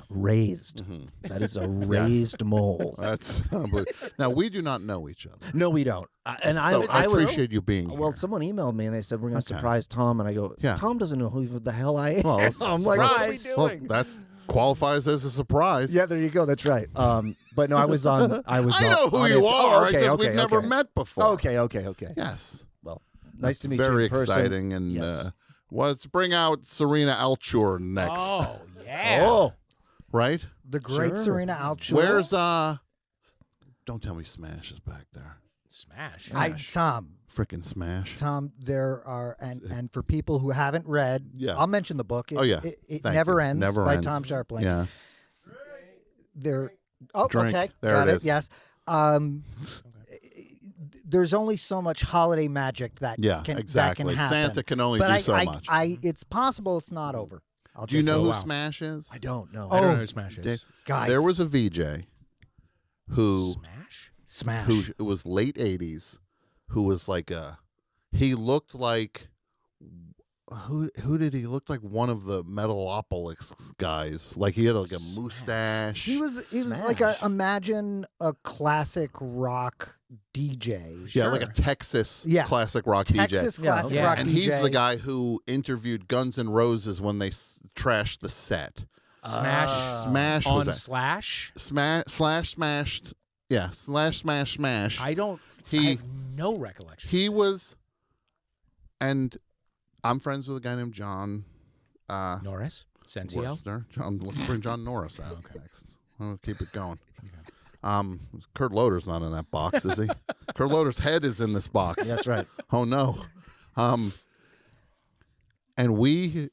Speaker 6: raised. That is a raised mole.
Speaker 1: That's now we do not know each other.
Speaker 6: No, we don't. And
Speaker 1: So I
Speaker 6: I was
Speaker 1: appreciate you being here.
Speaker 6: well. Someone emailed me and they said we're going to
Speaker 1: Okay.
Speaker 6: surprise Tom, and I go,
Speaker 1: Yeah.
Speaker 6: Tom doesn't know who the hell I am.
Speaker 1: Well,
Speaker 6: I'm like, what are we
Speaker 3: surprise.
Speaker 1: Well,
Speaker 6: doing?
Speaker 1: that qualifies as a surprise.
Speaker 6: Yeah, there you go. That's right. But no, I was on. I was.
Speaker 1: I know who
Speaker 6: on
Speaker 1: you
Speaker 6: it.
Speaker 1: are.
Speaker 6: Oh, okay,
Speaker 1: we've never met before.
Speaker 6: Okay.
Speaker 1: Yes.
Speaker 6: Well, nice to meet you
Speaker 1: Very
Speaker 6: in person.
Speaker 1: exciting. And
Speaker 6: Yes.
Speaker 1: let's bring out Serena Alchur next.
Speaker 3: Oh, yeah.
Speaker 6: Oh,
Speaker 1: Right?
Speaker 5: The great
Speaker 6: Sure.
Speaker 5: Serena Alchur.
Speaker 1: Where's don't tell me Smash is back there.
Speaker 3: Smash.
Speaker 5: Tom?
Speaker 1: Frickin' Smash.
Speaker 5: Tom, there are and for people who haven't read,
Speaker 1: Yeah.
Speaker 5: I'll mention the book. It,
Speaker 1: Oh, yeah.
Speaker 5: it
Speaker 1: Thank
Speaker 5: never
Speaker 1: you.
Speaker 5: ends
Speaker 1: Never
Speaker 5: by
Speaker 1: Ends.
Speaker 5: Tom Scharpling.
Speaker 1: Yeah.
Speaker 5: There. Oh,
Speaker 1: Drink.
Speaker 5: okay.
Speaker 1: There
Speaker 5: Got
Speaker 1: it
Speaker 5: it.
Speaker 1: is.
Speaker 5: Yes. There's only so much holiday magic that
Speaker 1: Yeah,
Speaker 5: can
Speaker 1: exactly.
Speaker 5: That can happen.
Speaker 1: Santa can only
Speaker 5: but
Speaker 1: do
Speaker 5: I,
Speaker 1: so
Speaker 5: I,
Speaker 1: much.
Speaker 5: it's possible it's not over. I'll
Speaker 1: Do you
Speaker 5: just
Speaker 1: know
Speaker 5: say,
Speaker 1: who
Speaker 3: wow.
Speaker 1: Smash is?
Speaker 6: I don't know.
Speaker 3: I don't
Speaker 5: Oh,
Speaker 3: know who Smash is.
Speaker 1: Dave-
Speaker 5: guys?
Speaker 1: There was a VJ who
Speaker 3: Smash?
Speaker 1: it was late 80s who was like he looked like who did he look like? One of the Metalopolis guys. Like he had like a mustache.
Speaker 5: He was like imagine a classic rock DJ.
Speaker 1: Yeah, like a Texas
Speaker 5: Yeah.
Speaker 1: classic rock
Speaker 5: Texas
Speaker 1: DJ.
Speaker 5: classic
Speaker 3: Yeah.
Speaker 5: rock
Speaker 1: And
Speaker 5: DJ.
Speaker 1: he's the guy who interviewed Guns N' Roses when they trashed the set.
Speaker 3: Smash
Speaker 1: Smash was
Speaker 3: on
Speaker 1: that.
Speaker 3: Slash?
Speaker 1: Smashed. Yeah, smash.
Speaker 3: I
Speaker 1: He-
Speaker 3: have no recollection.
Speaker 1: He was, and I'm friends with a guy named John
Speaker 3: Norris? Sensio?
Speaker 1: Worcester. Let's bring John Norris out
Speaker 3: Okay.
Speaker 1: next. I'll keep it going. Kurt Loder's not in that box, is he? Kurt Loder's head is in this box.
Speaker 6: That's right.
Speaker 1: Oh no. And we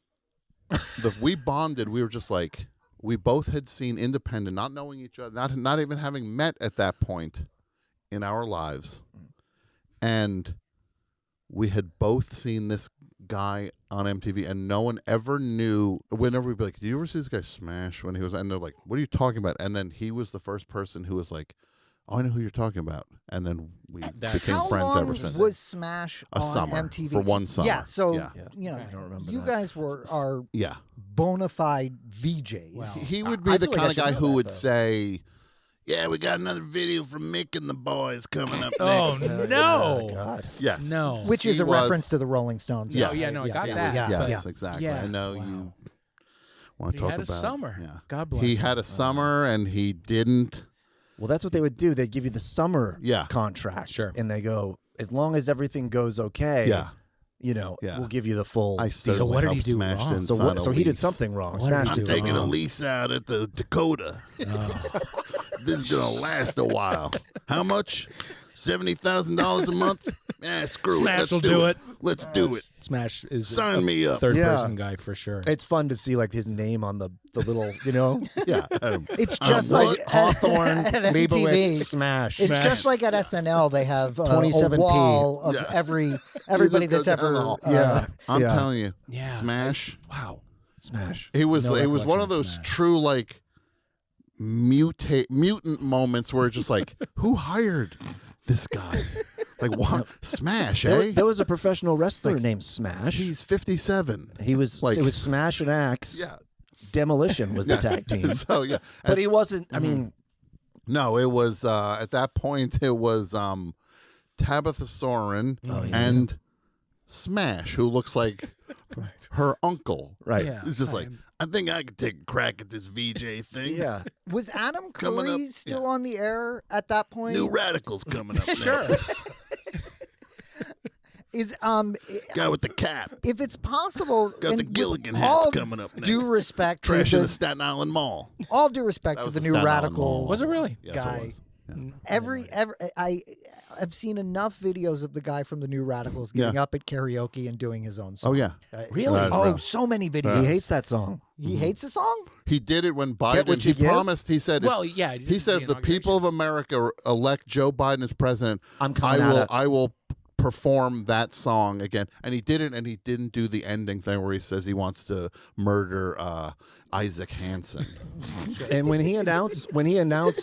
Speaker 1: bonded. We were just like, we both had seen Independent, not knowing each other, not even having met at that point in our lives, and we had both seen this guy on MTV, and no one ever knew. Whenever we'd be like, "Do you ever see this guy Smash?" When he was, and they're like, "What are you talking about?" And then he was the first person who was like, "Oh, I know who you're talking about." And then we became
Speaker 5: How
Speaker 1: friends
Speaker 5: long
Speaker 1: ever since.
Speaker 5: was Smash
Speaker 1: A
Speaker 5: on
Speaker 1: summer,
Speaker 5: MTV
Speaker 1: for one summer.
Speaker 5: Yeah, so
Speaker 1: Yeah.
Speaker 5: you know,
Speaker 3: I
Speaker 6: don't remember
Speaker 5: you
Speaker 6: that.
Speaker 5: guys are
Speaker 1: Yeah.
Speaker 5: bona fide VJs.
Speaker 3: Wow.
Speaker 1: He would
Speaker 6: I
Speaker 1: be the
Speaker 6: feel like I
Speaker 1: kind of
Speaker 6: should
Speaker 1: guy
Speaker 6: know
Speaker 1: who
Speaker 6: that,
Speaker 1: would
Speaker 6: though.
Speaker 1: say, "Yeah, we got another video from Mick and the boys coming up
Speaker 3: Oh,
Speaker 1: next."
Speaker 3: no.
Speaker 6: God.
Speaker 1: Yes.
Speaker 3: No.
Speaker 5: Which is
Speaker 1: He
Speaker 5: a
Speaker 1: was-
Speaker 5: reference to the Rolling Stones.
Speaker 1: Yeah.
Speaker 3: Oh, yeah, no, I got that.
Speaker 5: Yeah,
Speaker 1: Yes,
Speaker 5: yeah.
Speaker 1: exactly.
Speaker 3: Yeah.
Speaker 1: I know
Speaker 3: Wow.
Speaker 1: you want
Speaker 3: He
Speaker 1: to talk
Speaker 3: had a
Speaker 1: about
Speaker 3: summer.
Speaker 1: Yeah.
Speaker 3: God bless
Speaker 1: He
Speaker 3: him.
Speaker 1: had a summer and he didn't.
Speaker 6: Well, that's what they would do. They'd give you the summer
Speaker 1: Yeah.
Speaker 6: contract.
Speaker 3: Sure.
Speaker 6: And they go, as long as everything goes okay,
Speaker 1: Yeah.
Speaker 6: you know,
Speaker 1: Yeah.
Speaker 6: we'll give you the full.
Speaker 1: I
Speaker 6: deal.
Speaker 1: certainly
Speaker 3: what did he
Speaker 1: helped
Speaker 3: do
Speaker 1: Smash
Speaker 3: wrong?
Speaker 1: in
Speaker 6: So,
Speaker 1: sign
Speaker 6: what,
Speaker 1: a
Speaker 6: so he did
Speaker 1: lease.
Speaker 6: something wrong.
Speaker 3: What did
Speaker 6: Smash
Speaker 3: he
Speaker 1: I'm
Speaker 3: do
Speaker 6: did
Speaker 1: taking a
Speaker 6: wrong.
Speaker 1: lease out at the Dakota.
Speaker 3: Oh.
Speaker 1: This is gonna last a while. How much? $70,000 a month? Screw
Speaker 3: Smash
Speaker 1: it. Let's
Speaker 3: will
Speaker 1: do
Speaker 3: do
Speaker 1: it. Let's do it.
Speaker 3: Smash is
Speaker 1: Sign
Speaker 3: a
Speaker 1: me up.
Speaker 3: third
Speaker 6: Yeah.
Speaker 3: person guy for sure.
Speaker 6: It's fun to see like his name on the little, you know,
Speaker 1: Yeah.
Speaker 5: It's just
Speaker 1: what?
Speaker 5: like
Speaker 6: Hawthorne,
Speaker 5: at
Speaker 6: Leibowitz,
Speaker 5: MTV.
Speaker 6: Smash.
Speaker 5: It's just like at SNL. They have a
Speaker 6: 27p.
Speaker 5: wall of
Speaker 1: Yeah.
Speaker 5: everybody
Speaker 1: You just
Speaker 5: that's
Speaker 1: go down the
Speaker 5: ever.
Speaker 1: hall.
Speaker 6: Yeah.
Speaker 1: I'm
Speaker 6: Yeah.
Speaker 1: telling you.
Speaker 3: Yeah.
Speaker 1: Smash.
Speaker 6: Wow. Smash.
Speaker 1: It was
Speaker 3: No
Speaker 1: it was one
Speaker 3: recollection
Speaker 1: of
Speaker 3: of
Speaker 1: those
Speaker 3: Smash.
Speaker 1: true like mutant moments where it's just like, who hired this guy? Like what? Smash, eh?
Speaker 6: There was a professional wrestler named Smash.
Speaker 1: He's 57.
Speaker 6: He was
Speaker 1: like-
Speaker 6: it was Smash and Axe.
Speaker 1: Yeah.
Speaker 6: Demolition was the tag team.
Speaker 1: So yeah.
Speaker 6: But he wasn't. I mean,
Speaker 1: No, it was at that point it was Tabitha Soren and Smash, who looks like her uncle.
Speaker 6: right?
Speaker 3: Yeah.
Speaker 1: It's just like, I think I could take a crack at this VJ thing.
Speaker 6: Yeah.
Speaker 5: Was Adam
Speaker 1: Coming
Speaker 5: Curry
Speaker 1: up,
Speaker 5: still on the air at that point?
Speaker 1: New radicals coming up
Speaker 3: Sure.
Speaker 1: next.
Speaker 5: Is
Speaker 1: Guy with the cap.
Speaker 5: if it's possible,
Speaker 1: Got the
Speaker 5: and
Speaker 1: Gilligan
Speaker 5: with
Speaker 1: hats
Speaker 5: all
Speaker 1: coming up next.
Speaker 5: Due respect to
Speaker 1: Trash in
Speaker 5: the,
Speaker 1: the Staten Island Mall.
Speaker 5: all due respect
Speaker 1: That
Speaker 5: to
Speaker 1: was
Speaker 5: the
Speaker 1: the
Speaker 5: new
Speaker 1: Staten Island
Speaker 5: Radicals.
Speaker 1: Mall.
Speaker 3: Was it really?
Speaker 1: Yes,
Speaker 5: guy.
Speaker 1: it was. Yeah.
Speaker 5: Every I've seen enough videos of the guy from the New Radicals getting up at karaoke and doing his own song.
Speaker 1: Oh, yeah.
Speaker 3: Really?
Speaker 1: That's
Speaker 5: Oh,
Speaker 1: real.
Speaker 5: so many videos.
Speaker 6: He hates that song.
Speaker 5: He hates the song.
Speaker 1: He did it when
Speaker 6: Get
Speaker 1: Biden,
Speaker 6: what
Speaker 1: he
Speaker 6: you give?
Speaker 1: promised, he said,
Speaker 3: Well,
Speaker 1: if,
Speaker 3: yeah.
Speaker 1: he said if the people of America elect Joe Biden as president,
Speaker 6: I'm coming out of-
Speaker 1: I will perform that song again. And he didn't, and he didn't do the ending thing where he says he wants to murder Isaac Hansen.
Speaker 6: And when he announced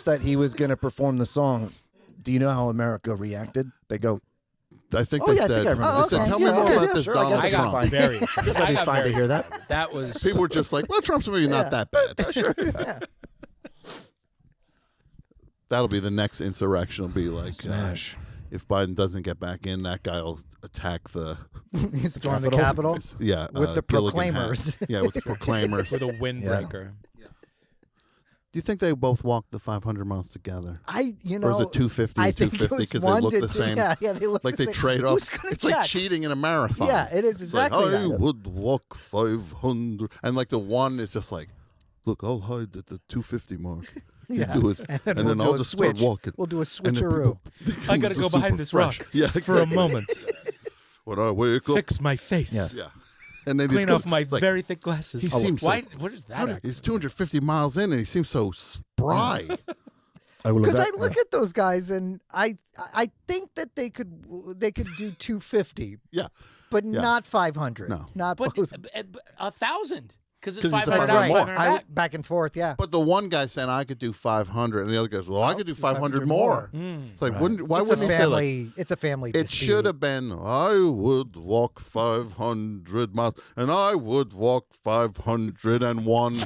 Speaker 6: that he was going to perform the song, do you know how America reacted? They go,
Speaker 1: I think
Speaker 6: Oh,
Speaker 1: they
Speaker 6: yeah, I
Speaker 1: said,
Speaker 6: think I remember
Speaker 1: they said,
Speaker 5: that.
Speaker 1: tell
Speaker 5: Yeah,
Speaker 1: me more
Speaker 5: okay,
Speaker 1: about
Speaker 5: yeah,
Speaker 1: this
Speaker 6: sure, I
Speaker 1: Donald
Speaker 6: guess I
Speaker 1: Trump.
Speaker 6: got
Speaker 3: very.
Speaker 6: that'd be fine to hear that.
Speaker 3: That was
Speaker 1: People were just like, well, Trump's maybe not that bad.
Speaker 6: Sure.
Speaker 5: Yeah.
Speaker 1: That'll be the next insurrection. Will be like,
Speaker 6: Smash.
Speaker 1: if Biden doesn't get back in, that guy will attack the
Speaker 5: He stormed the Capitol.
Speaker 1: Yeah,
Speaker 5: With the
Speaker 1: Gilligan hat.
Speaker 5: Proclaimers.
Speaker 1: Yeah, with the Proclaimers.
Speaker 3: with a windbreaker.
Speaker 1: Do you think they both walked the 500 miles together?
Speaker 5: You know,
Speaker 1: Or is it 250
Speaker 5: I
Speaker 1: and
Speaker 5: think it
Speaker 1: 250
Speaker 5: was
Speaker 1: because they
Speaker 5: 1
Speaker 1: look
Speaker 5: to
Speaker 1: the
Speaker 5: 2.
Speaker 1: same?
Speaker 5: Yeah, they look
Speaker 1: Like
Speaker 5: the
Speaker 1: they
Speaker 5: same.
Speaker 1: trade off.
Speaker 5: Who's gonna
Speaker 1: It's
Speaker 5: check?
Speaker 1: like cheating in a marathon.
Speaker 5: Yeah, it is
Speaker 1: It's like,
Speaker 5: exactly
Speaker 1: I
Speaker 5: that.
Speaker 1: would walk 500. And like the one is just like, look, I'll hide at the 250 mark. You
Speaker 5: Yeah.
Speaker 1: do it.
Speaker 5: And then,
Speaker 1: And
Speaker 5: we'll
Speaker 1: then
Speaker 5: do
Speaker 1: I'll
Speaker 5: a
Speaker 1: just
Speaker 5: switch.
Speaker 1: start walking.
Speaker 5: We'll do a
Speaker 1: And then
Speaker 5: switcheroo.
Speaker 1: people think
Speaker 3: I
Speaker 1: I'm
Speaker 3: gotta
Speaker 1: so
Speaker 3: go behind
Speaker 1: super
Speaker 3: this
Speaker 1: fresh.
Speaker 3: rock
Speaker 1: Yeah,
Speaker 3: for a
Speaker 1: exactly.
Speaker 3: moment.
Speaker 1: When I wake up.
Speaker 3: Fix my face.
Speaker 6: Yeah.
Speaker 1: Yeah. And then
Speaker 3: Clean off my very thick glasses.
Speaker 1: he seems
Speaker 3: Why?
Speaker 1: so-
Speaker 3: What is that?
Speaker 1: How did, he's 250 miles in and he seems so spry.
Speaker 6: I will
Speaker 5: Because I look at those guys and I think that they could do 250.
Speaker 1: Yeah.
Speaker 5: But
Speaker 1: Yeah.
Speaker 5: not 500.
Speaker 1: No.
Speaker 5: Not
Speaker 3: But
Speaker 5: both.
Speaker 3: 1,000 because it's
Speaker 1: 'Cause he's
Speaker 3: 500
Speaker 1: like,
Speaker 3: out,
Speaker 1: right.
Speaker 3: 500 back.
Speaker 5: Back and forth, yeah.
Speaker 1: But the one guy saying I could do 500, and the other guy goes, "Well, I could do 500 more." It's like,
Speaker 6: Right.
Speaker 1: why
Speaker 5: It's
Speaker 1: wouldn't
Speaker 5: a
Speaker 1: he say like?
Speaker 5: family. It's a family.
Speaker 1: It should have been, I would walk 500 miles, and I would walk 501.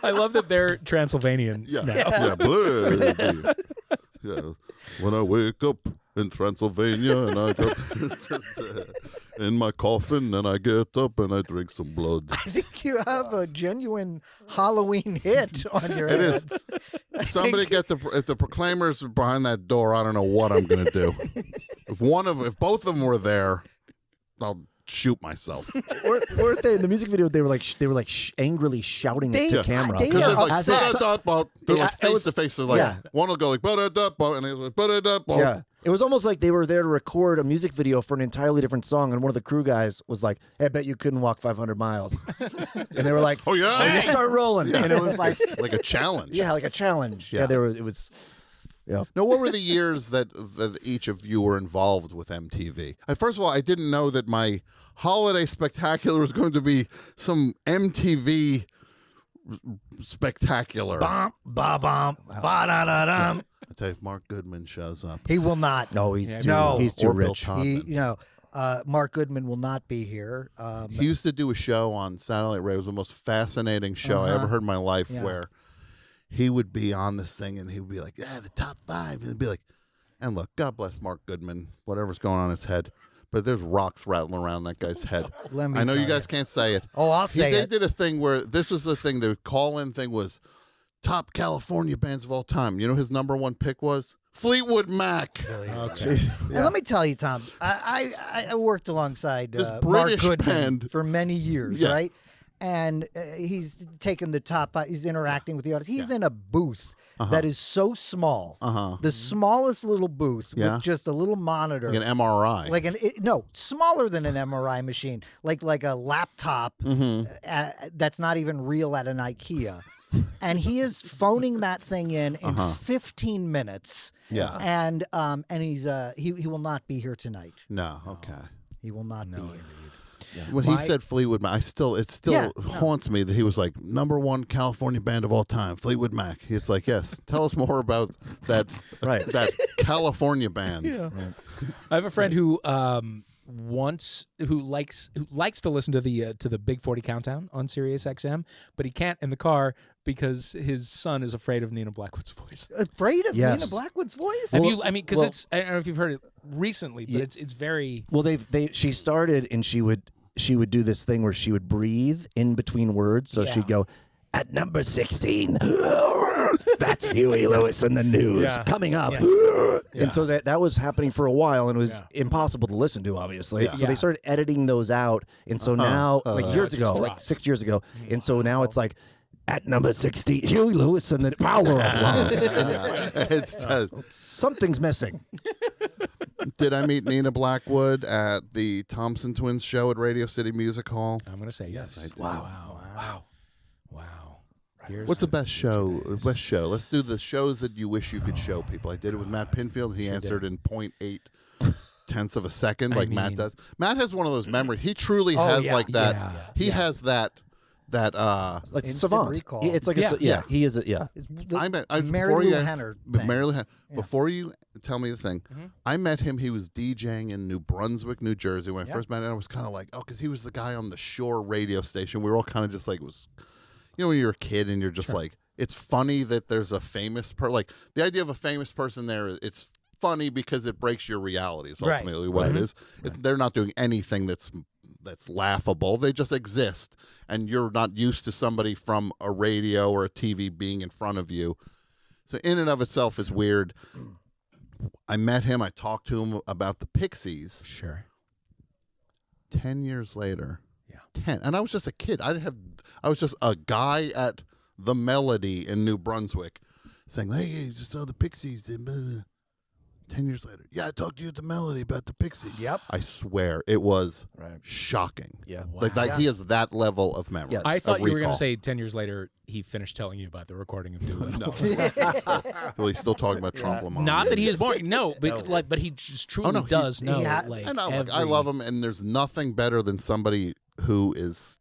Speaker 3: I love that they're Transylvanian.
Speaker 1: Yeah,
Speaker 3: now.
Speaker 1: yeah, blah. Yeah. When I wake up in Transylvania and I go in my coffin and I get up and I drink some blood.
Speaker 5: I think you have a genuine Halloween hit on your
Speaker 1: It is.
Speaker 5: hands.
Speaker 1: Somebody get if the Proclaimers are behind that door, I don't know what I'm gonna do. If both of them were there, I'll shoot myself.
Speaker 6: Weren't they in the music video? They were like angrily shouting
Speaker 5: They-
Speaker 6: at the camera.
Speaker 5: they
Speaker 1: Because
Speaker 5: are
Speaker 1: it's like
Speaker 5: upset.
Speaker 1: ba-da-da-ba. They're like
Speaker 6: Yeah, it was-
Speaker 1: face to face. They're like
Speaker 6: yeah.
Speaker 1: one will go like ba-da-da-ba, and he's like ba-da-da-ba.
Speaker 6: Yeah. It was almost like they were there to record a music video for an entirely different song, and one of the crew guys was like, "Hey, I bet you couldn't walk 500 miles." And they were like,
Speaker 1: Oh yeah,
Speaker 6: you start rolling. And it was like,
Speaker 1: like a challenge.
Speaker 6: yeah, like a challenge.
Speaker 1: Yeah.
Speaker 6: Yeah, it was, yeah.
Speaker 1: Now, what were the years that each of you were involved with MTV? First of all, I didn't know that my holiday spectacular was going to be some MTV spectacular.
Speaker 5: Bump, ba bump, ba da da dum.
Speaker 1: I tell you, if Mark Goodman shows up,
Speaker 5: He will not.
Speaker 6: No, he's too,
Speaker 5: No.
Speaker 6: he's too
Speaker 1: or Bill
Speaker 6: rich.
Speaker 1: Todman.
Speaker 5: Mark Goodman will not be here.
Speaker 1: He used to do a show on Satellite Radio. It was the most fascinating show I ever heard in my life,
Speaker 5: Yeah.
Speaker 1: where he would be on this thing and he would be like, "Yeah, the top 5," and it'd be like, and look, God bless Mark Goodman, whatever's going on in his head, but there's rocks rattling around that guy's head.
Speaker 5: Let me
Speaker 1: I know
Speaker 5: tell
Speaker 1: you guys can't say it.
Speaker 5: Oh, I'll say
Speaker 1: They
Speaker 5: it.
Speaker 1: did a thing where this was the thing. The call-in thing was top California bands of all time. You know his number one pick was Fleetwood Mac.
Speaker 3: Okay.
Speaker 5: And let me tell you, Tom, I worked alongside
Speaker 1: This
Speaker 5: Mark
Speaker 1: British
Speaker 5: Goodman
Speaker 1: band.
Speaker 5: for many years,
Speaker 1: Yeah.
Speaker 5: right? And he's taken the top. He's interacting with the audience. He's in a booth that is so small, the smallest little booth
Speaker 1: Yeah.
Speaker 5: with just a little monitor,
Speaker 1: Like an MRI.
Speaker 5: like no, smaller than an MRI machine, like a laptop that's not even real at an IKEA. And he is phoning that thing in 15 minutes.
Speaker 1: Yeah.
Speaker 5: And he's he will not be here tonight.
Speaker 1: No, okay.
Speaker 5: He will not be here.
Speaker 1: When he said Fleetwood Mac, it still
Speaker 5: Yeah,
Speaker 1: haunts me that he was like number one California band of all time, Fleetwood Mac. It's like, yes, tell us more about that that California band.
Speaker 3: Yeah. I have a friend who likes to listen to the Big 40 Countdown on Sirius XM, but he can't in the car because his son is afraid of Nina Blackwood's voice.
Speaker 5: Afraid of
Speaker 6: Yes.
Speaker 5: Nina Blackwood's voice?
Speaker 3: Have
Speaker 6: Well-
Speaker 3: you? I mean, because
Speaker 6: well-
Speaker 3: it's. I don't know if you've heard it recently, but it's very.
Speaker 6: Well, she started and she would do this thing where she would breathe in between words. So
Speaker 3: Yeah.
Speaker 6: she'd go, at number 16. That's Huey Lewis in the news
Speaker 3: Yeah.
Speaker 6: coming up.
Speaker 3: Yeah.
Speaker 6: And so that was happening for a while, and it was impossible to listen to, obviously.
Speaker 1: Yeah.
Speaker 6: So they started editing those out, and so now, like
Speaker 3: It
Speaker 6: years
Speaker 3: just
Speaker 6: ago, like
Speaker 3: drops.
Speaker 6: 6 years ago, and so now it's like at number 60, Huey Lewis and the Power of Love. And it's like,
Speaker 1: It's just,
Speaker 6: something's missing.
Speaker 1: did I meet Nina Blackwood at the Thompson Twins show at Radio City Music Hall?
Speaker 3: I'm gonna say yes.
Speaker 1: I did.
Speaker 3: Wow. Here's
Speaker 1: What's the best show? Best show. Let's do the shows that you wish you could show people. I did it with Matt Pinfield. He answered in 0.8 tenths of a second, like Matt
Speaker 3: mean-
Speaker 1: does. Matt has one of those memories. He truly has like that.
Speaker 3: Yeah.
Speaker 1: He has that.
Speaker 6: Like
Speaker 5: Instant
Speaker 6: savant.
Speaker 5: recall.
Speaker 6: It's like
Speaker 3: Yeah.
Speaker 6: he is a
Speaker 5: It's the
Speaker 1: I met
Speaker 5: Mary
Speaker 1: before
Speaker 5: Lou
Speaker 1: you,
Speaker 5: Henner
Speaker 1: but
Speaker 5: thing.
Speaker 1: Mary Lou Henner. Before you tell me the thing, I met him. He was DJing in New Brunswick, New Jersey. When I first met him, I was kind of like, oh, because he was the guy on the Shore radio station. We were all kind of just like, it was, when you're a kid and you're just like, it's funny that there's a famous like the idea of a famous person there. It's funny because it breaks your reality. Is
Speaker 5: Right.
Speaker 1: ultimately what it is. They're not doing anything that's laughable. They just exist, and you're not used to somebody from a radio or a TV being in front of you. So in and of itself, it's weird. I met him. I talked to him about the Pixies.
Speaker 3: Sure.
Speaker 1: 10 years later,
Speaker 3: Yeah.
Speaker 1: 10, and I was just a kid. I was just a guy at the Melody in New Brunswick, saying, "Hey, you just saw the Pixies." 10 years later, yeah, I talked to you at the Melody about the Pixies.
Speaker 5: Yep.
Speaker 1: I swear it was
Speaker 6: Right.
Speaker 1: shocking.
Speaker 6: Yeah.
Speaker 1: Like that, he has that level of memory.
Speaker 6: Yes.
Speaker 3: I thought you were going
Speaker 1: recall.
Speaker 3: to say 10 years later he finished telling you about the recording of Doolittle.
Speaker 1: No. Well, he's still talking about Trump.
Speaker 3: Not that he is boring. No, but he just truly
Speaker 1: no, he-
Speaker 3: does know.
Speaker 5: he ha-
Speaker 3: like,
Speaker 1: I know,
Speaker 3: every,
Speaker 1: I love him, and there's nothing better than somebody who is.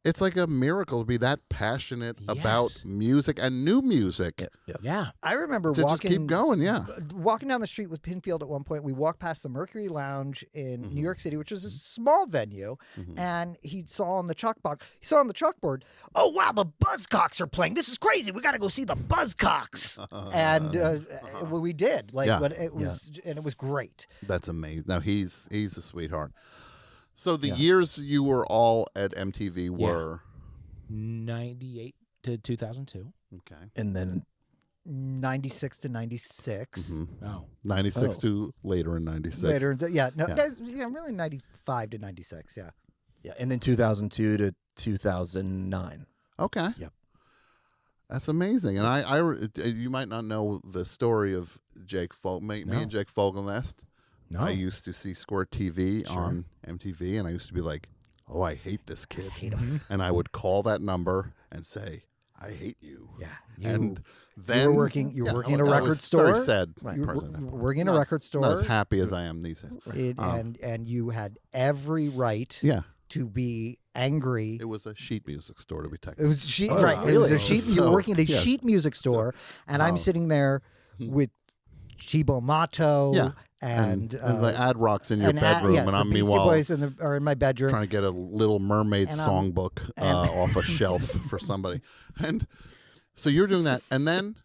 Speaker 1: It's like a miracle to be that passionate about
Speaker 3: Yes.
Speaker 1: music and new music.
Speaker 3: Yeah.
Speaker 5: I remember
Speaker 1: To just
Speaker 5: walking
Speaker 1: keep going, yeah.
Speaker 5: walking down the street with Pinfield at one point. We walked past the Mercury Lounge in
Speaker 1: Mm-hmm.
Speaker 5: New York City, which is a small venue, and he saw on the chalkboard, "Oh wow, the Buzzcocks are playing. This is crazy. We got to go see the Buzzcocks." And we did. Like,
Speaker 1: Yeah.
Speaker 5: but it was, and it was great.
Speaker 1: That's amazing. Now he's a sweetheart. So the years you were all at MTV were
Speaker 3: 98 to 2002.
Speaker 1: okay.
Speaker 6: And then
Speaker 5: 96 to 96.
Speaker 3: Oh.
Speaker 1: 96 to later in 96.
Speaker 5: Later, yeah, no,
Speaker 1: Yeah.
Speaker 5: that's- really 95 to 96. Yeah.
Speaker 6: and then 2002 to 2009.
Speaker 1: Okay.
Speaker 6: Yep.
Speaker 1: That's amazing. And you might not know the story of Jake me and Jake Fogelnest.
Speaker 3: No.
Speaker 1: I used to see Squirt TV on MTV, and I used to be like, "Oh, I hate this kid," and I would call that number and say, "I hate you."
Speaker 5: Yeah.
Speaker 1: And then
Speaker 5: you were working in a
Speaker 1: I
Speaker 5: record
Speaker 1: was
Speaker 5: store.
Speaker 1: Very sad.
Speaker 5: You were
Speaker 1: person.
Speaker 5: working in a record store.
Speaker 1: Not as happy as I am these days.
Speaker 5: And you had every right
Speaker 1: Yeah,
Speaker 5: to be angry.
Speaker 1: it was a sheet music store to be
Speaker 5: It
Speaker 1: technical.
Speaker 5: was sheet,
Speaker 6: Oh,
Speaker 5: right? It was a
Speaker 6: really?
Speaker 5: sheet. You were
Speaker 1: So,
Speaker 5: working at a
Speaker 1: yeah.
Speaker 5: sheet music store, and I'm sitting there with Chibo Mato
Speaker 1: Yeah.
Speaker 5: and
Speaker 1: the ad rocks in your bedroom,
Speaker 5: yes,
Speaker 1: and
Speaker 5: the
Speaker 1: I'm
Speaker 5: Beastie
Speaker 1: meanwhile
Speaker 5: Boys are in my bedroom.
Speaker 1: trying to get a Little Mermaid
Speaker 5: And,
Speaker 1: songbook off a shelf for somebody. And so you're doing that, and then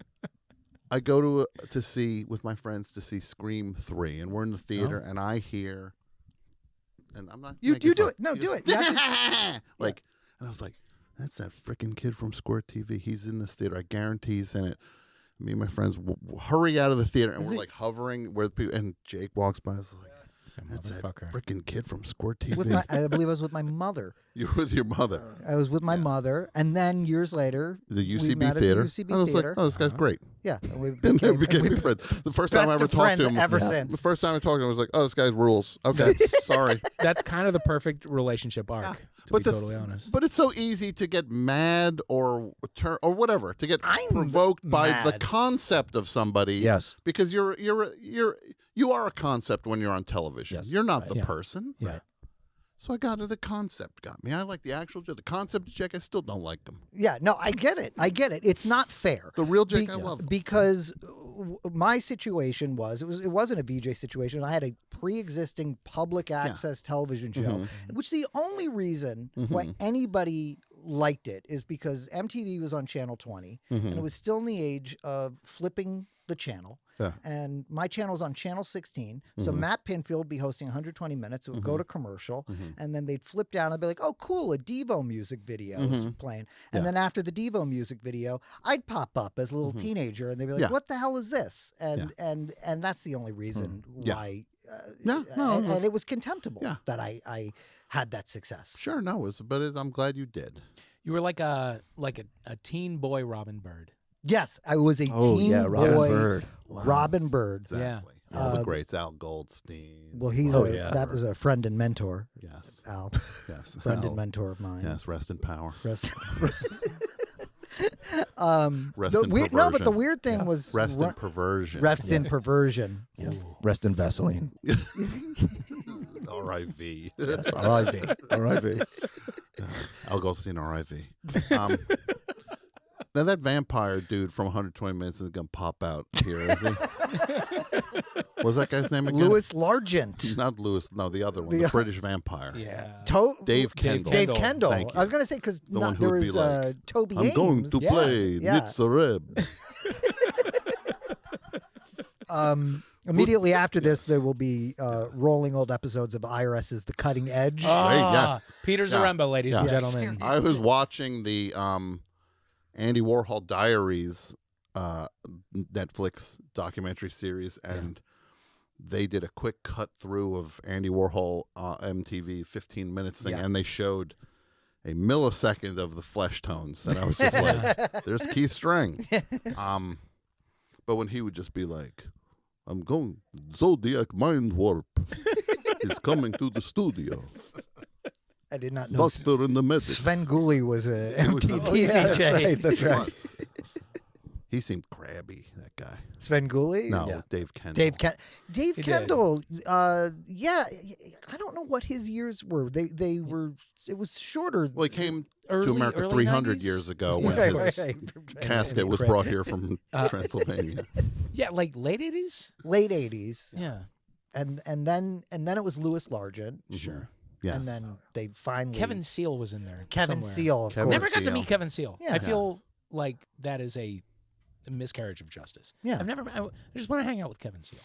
Speaker 1: I go to see with my friends to see Scream 3, and we're in the theater, and I hear, and I'm not.
Speaker 5: You
Speaker 1: making
Speaker 5: do
Speaker 1: fun.
Speaker 5: it. No, do it. You have
Speaker 1: Like, and I was like, that's that freaking kid from Squirt TV. He's in this theater. I guarantee he's in it. Me and my friends hurry out of the theater, and we're like hovering where the people. And Jake walks by. I was like, "That's that
Speaker 3: Motherfucker.
Speaker 1: freaking kid from Squirt TV."
Speaker 5: with I believe I was with my mother.
Speaker 1: You were with your mother.
Speaker 5: I was with my mother, and then years later,
Speaker 1: The
Speaker 5: we
Speaker 1: UCB
Speaker 5: met at the
Speaker 1: theater.
Speaker 5: UCB
Speaker 1: I was
Speaker 5: theater.
Speaker 1: like, "Oh, this guy's great."
Speaker 5: Yeah, and we
Speaker 1: And then
Speaker 5: became,
Speaker 1: we became friends. The first time I
Speaker 5: best
Speaker 1: ever
Speaker 5: of
Speaker 1: talked to
Speaker 5: friends
Speaker 1: him,
Speaker 5: ever
Speaker 1: the
Speaker 5: since.
Speaker 1: first time I talked to him, I was like, "Oh, this guy's rules." Okay, sorry.
Speaker 3: That's kind of the perfect relationship arc, to
Speaker 1: But
Speaker 3: be
Speaker 1: the-
Speaker 3: totally honest.
Speaker 1: But it's so easy to get mad or whatever, to get
Speaker 5: I'm
Speaker 1: provoked by the
Speaker 5: mad.
Speaker 1: concept of somebody.
Speaker 6: Yes.
Speaker 1: Because you are a concept when you're on television.
Speaker 6: Yes.
Speaker 1: You're not the
Speaker 3: Yeah.
Speaker 1: person.
Speaker 3: Yeah.
Speaker 1: So I got to the concept got me. I like the actual Jake. The concept Jake, I still don't like him.
Speaker 5: Yeah, no, I get it. It's not fair.
Speaker 1: The real Jake, I love him.
Speaker 5: Because my situation was it wasn't a VJ situation. I had a pre-existing public access television show,
Speaker 1: Mm-hmm.
Speaker 5: which the only reason why anybody liked it is because MTV was on Channel 20,
Speaker 1: Mm-hmm.
Speaker 5: and it was still in the age of flipping the channel.
Speaker 1: Yeah.
Speaker 5: and my channel's on channel 16. So Matt Pinfield would be hosting 120 minutes. It would go to commercial, and then they'd flip down and be like, "Oh, cool, a Devo music video is playing." And then after the Devo music video, I'd pop up as a little teenager, and they'd be like,
Speaker 1: Yeah.
Speaker 5: "What the hell is this?" And that's the only reason
Speaker 1: Yeah.
Speaker 5: why.
Speaker 1: No, no,
Speaker 5: and it was contemptible
Speaker 1: Yeah.
Speaker 5: that I had that success.
Speaker 1: Sure, no, I'm glad you did.
Speaker 3: You were like a teen boy Robin Bird.
Speaker 5: Yes, I was a
Speaker 6: Oh
Speaker 5: teen
Speaker 6: yeah, Robin
Speaker 5: boy.
Speaker 6: Bird. Wow.
Speaker 5: Robin Bird.
Speaker 1: Exactly. All the greats, Al Goldstein.
Speaker 5: Well, he's
Speaker 6: Oh,
Speaker 5: a,
Speaker 6: yeah.
Speaker 5: that was a friend and mentor.
Speaker 1: Yes.
Speaker 5: Al,
Speaker 1: Yes.
Speaker 5: friend
Speaker 1: Al.
Speaker 5: and mentor of mine.
Speaker 1: Yes, rest in power.
Speaker 5: Rest.
Speaker 1: Rest
Speaker 5: the
Speaker 1: in
Speaker 5: weird, no, but the
Speaker 1: perversion.
Speaker 5: weird thing was
Speaker 1: Rest in perversion.
Speaker 5: rest in perversion.
Speaker 6: Yeah. Rest in Vaseline.
Speaker 1: R.I.V.
Speaker 6: R.I.V. R.I.V.
Speaker 1: Al Goldstein, R.I.V. Now that vampire dude from 120 Minutes is gonna pop out here, is he? What's that guy's name again?
Speaker 5: Louis Largent.
Speaker 1: Not Louis. No, the other one,
Speaker 5: The-
Speaker 1: the British vampire.
Speaker 3: Yeah.
Speaker 1: Dave Kendall.
Speaker 5: Dave
Speaker 3: Kendall.
Speaker 5: Kendall.
Speaker 1: Thank you.
Speaker 5: I was going to say because
Speaker 1: The one who
Speaker 5: there
Speaker 1: would be
Speaker 5: was
Speaker 1: like,
Speaker 5: Toby
Speaker 1: I'm
Speaker 5: Ames.
Speaker 1: going to
Speaker 3: Yeah.
Speaker 1: play
Speaker 5: Yeah.
Speaker 1: Nitzareb.
Speaker 5: Immediately after this, there will be rolling old episodes of IRS's The Cutting Edge.
Speaker 1: yes.
Speaker 3: Peter
Speaker 1: Yeah.
Speaker 3: Zaremba, ladies and
Speaker 1: Yes.
Speaker 3: gentlemen.
Speaker 1: I was watching the Andy Warhol Diaries Netflix documentary series, and they did a quick cut through of Andy Warhol MTV 15 minutes thing, and they showed a millisecond of the flesh tones, and I was just like, "There's Keith Strang." But when he would just be like, "I'm going Zodiac Mind Warp is coming to the studio.
Speaker 5: I did not know
Speaker 1: Doctor in the Medic."
Speaker 5: Sven Gulli was a
Speaker 1: He was a-
Speaker 5: MTV
Speaker 1: Oh, yeah,
Speaker 5: VJ.
Speaker 6: That's right. That's
Speaker 1: He
Speaker 6: right.
Speaker 1: was. He seemed crabby, that guy.
Speaker 5: Sven Gulli?
Speaker 1: No,
Speaker 6: Yeah.
Speaker 1: Dave Kendall.
Speaker 5: Dave
Speaker 3: He did.
Speaker 5: Kendall. Yeah, I don't know what his years were. They were. It was shorter.
Speaker 1: Well, he came
Speaker 3: Early-
Speaker 1: to America
Speaker 3: early
Speaker 1: 300
Speaker 3: 90s?
Speaker 1: years ago
Speaker 3: Yeah.
Speaker 1: when
Speaker 5: Right,
Speaker 1: his
Speaker 5: right.
Speaker 1: casket was brought here from Transylvania.
Speaker 3: Yeah, like late 80s?
Speaker 5: Late 80s,
Speaker 3: Yeah.
Speaker 5: and then it was Louis Largent,
Speaker 3: Sure.
Speaker 1: Yes.
Speaker 5: and then they finally
Speaker 3: Kevin Seal was in there.
Speaker 5: Kevin
Speaker 3: somewhere.
Speaker 5: Seal. Of
Speaker 1: Kevin
Speaker 5: course.
Speaker 3: Never got to
Speaker 1: Seal.
Speaker 3: meet Kevin Seal.
Speaker 5: Yeah.
Speaker 3: I feel like that is a miscarriage of justice.
Speaker 5: Yeah.
Speaker 3: I just want to hang out with Kevin Seal.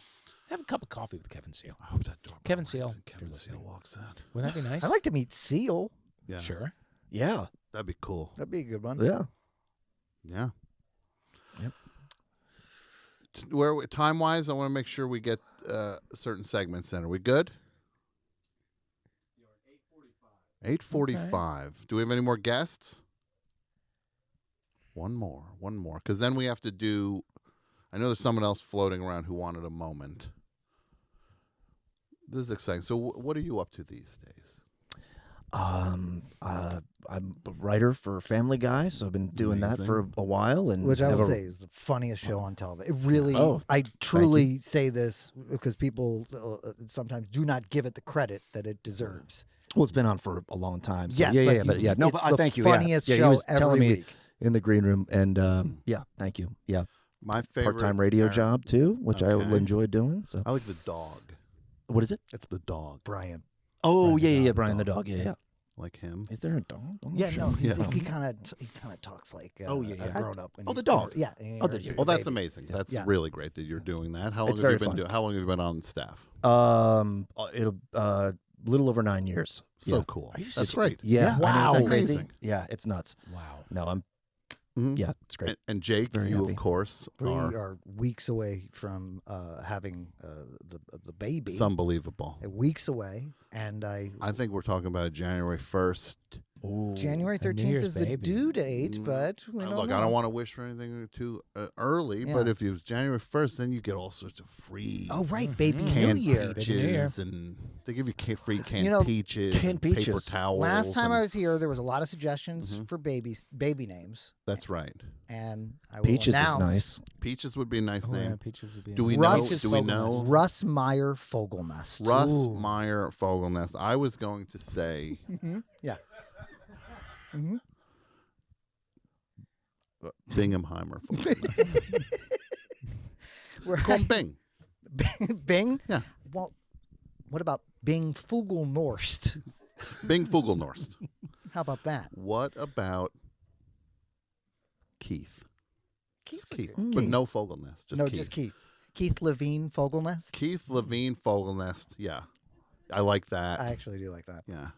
Speaker 3: Have a cup of coffee with Kevin Seal.
Speaker 1: I hope that door
Speaker 3: Kevin
Speaker 1: rings
Speaker 3: Seal,
Speaker 1: and Kevin Seal walks in.
Speaker 3: Wouldn't that be nice?
Speaker 5: I'd like to meet Seal.
Speaker 1: Yeah.
Speaker 3: Sure.
Speaker 6: Yeah.
Speaker 1: That'd be cool.
Speaker 5: That'd be a good one.
Speaker 6: Yeah.
Speaker 1: Yeah.
Speaker 6: Yep.
Speaker 1: Where time wise, I want to make sure we get certain segments in. Are we good? 8:45. Do we have any more guests? One more. Because then we have to do. I know there's someone else floating around who wanted a moment. This is exciting. So, what are you up to these days?
Speaker 6: I'm a writer for Family Guy, so I've been doing that
Speaker 1: Amazing.
Speaker 6: for a while, and
Speaker 5: Which I
Speaker 6: have
Speaker 5: will
Speaker 6: a-
Speaker 5: say is the funniest show on television. It really,
Speaker 6: Oh,
Speaker 5: I truly say this because people sometimes do not give it the credit that it deserves.
Speaker 6: Well, it's been on for a long time. So
Speaker 5: Yes,
Speaker 6: yeah,
Speaker 5: but
Speaker 6: yeah, but
Speaker 5: you-
Speaker 6: yeah. No,
Speaker 5: it's
Speaker 6: but
Speaker 5: the
Speaker 6: thank you.
Speaker 5: funniest
Speaker 6: yeah.
Speaker 5: show
Speaker 6: he was
Speaker 5: every
Speaker 6: telling me
Speaker 5: week.
Speaker 6: in the green room, and yeah, thank you. Yeah,
Speaker 1: My favorite
Speaker 6: part-time radio
Speaker 1: character-
Speaker 6: job too, which I will
Speaker 1: Okay.
Speaker 6: enjoy doing. So,
Speaker 1: I like the dog.
Speaker 6: what is it?
Speaker 1: It's the dog.
Speaker 5: Brian.
Speaker 6: Oh,
Speaker 5: Brian the
Speaker 6: yeah,
Speaker 5: dog.
Speaker 6: Brian the dog. Yeah, yeah.
Speaker 1: Like him.
Speaker 6: Is there a dog? on the
Speaker 5: Yeah,
Speaker 6: show?
Speaker 5: no,
Speaker 1: Yes.
Speaker 5: he kind of talks like
Speaker 6: Oh, yeah, yeah.
Speaker 5: a grown up.
Speaker 6: Oh, the dog.
Speaker 5: Yeah.
Speaker 6: Oh, the-
Speaker 5: you're
Speaker 1: Well,
Speaker 5: a
Speaker 1: that's
Speaker 5: baby.
Speaker 1: amazing. That's
Speaker 5: Yeah.
Speaker 1: really great that you're doing that. How long
Speaker 6: It's
Speaker 1: have you
Speaker 6: very
Speaker 1: been
Speaker 6: fun.
Speaker 1: doing? How long have you been on staff?
Speaker 6: It'll little over 9 years.
Speaker 1: So
Speaker 6: Yeah.
Speaker 1: cool.
Speaker 3: Are you
Speaker 1: That's
Speaker 3: serious?
Speaker 1: great.
Speaker 6: Yeah.
Speaker 5: Yeah.
Speaker 6: I know,
Speaker 3: Wow.
Speaker 6: isn't that crazy?
Speaker 1: Amazing.
Speaker 6: Yeah, it's nuts.
Speaker 3: Wow.
Speaker 6: No, I'm.
Speaker 1: Mhm.
Speaker 6: Yeah, it's great.
Speaker 1: And Jake,
Speaker 6: Very
Speaker 1: you
Speaker 6: happy.
Speaker 1: of course
Speaker 5: We
Speaker 1: are.
Speaker 5: are weeks away from having the baby.
Speaker 1: It's unbelievable.
Speaker 5: Weeks away, and
Speaker 1: I think we're talking about January 1st.
Speaker 6: Ooh.
Speaker 5: January
Speaker 3: a New
Speaker 5: 13th
Speaker 3: Year's
Speaker 5: is the
Speaker 3: baby.
Speaker 5: due date, but we don't
Speaker 1: Look,
Speaker 5: know.
Speaker 1: I don't want to wish for anything too early, but
Speaker 5: Yeah.
Speaker 1: if it was January 1st, then you get all sorts of free
Speaker 5: Oh, right, baby New
Speaker 1: canned
Speaker 5: Year.
Speaker 1: peaches, and they give you free canned
Speaker 5: You know,
Speaker 1: peaches,
Speaker 6: canned
Speaker 1: and paper
Speaker 6: peaches.
Speaker 1: towels.
Speaker 5: Last time I
Speaker 1: and-
Speaker 5: was here, there was a lot of suggestions
Speaker 1: Mhm.
Speaker 5: for baby names,
Speaker 1: That's right.
Speaker 5: and I will
Speaker 6: Peaches is
Speaker 5: announce
Speaker 6: nice.
Speaker 1: Peaches would be a nice
Speaker 3: Oh, yeah,
Speaker 1: name.
Speaker 3: Peaches would be
Speaker 1: Do we
Speaker 3: nice.
Speaker 1: know?
Speaker 5: Russ-
Speaker 1: Do we know?
Speaker 5: Russ Meyer Fogelnest.
Speaker 1: Russ
Speaker 3: Ooh.
Speaker 1: Meyer Fogelnest. I was going to say
Speaker 5: Yeah. hmm
Speaker 1: Bingham-Heimer Fogelnest. Call him Bing.
Speaker 5: Bing?
Speaker 1: Yeah.
Speaker 5: Well, what about Bing Fogelnorst?
Speaker 1: Bing Fogelnorst.
Speaker 5: How about that?
Speaker 1: What about Keith?
Speaker 5: Keith's
Speaker 1: Keith.
Speaker 5: good.
Speaker 1: But no Fogelnest. Just
Speaker 5: No,
Speaker 1: Keith.
Speaker 5: just Keith. Keith Levine, Fogelnest.
Speaker 1: Keith Levine, Fogelnest. Yeah, I like that.
Speaker 5: I actually do like that.
Speaker 1: Yeah.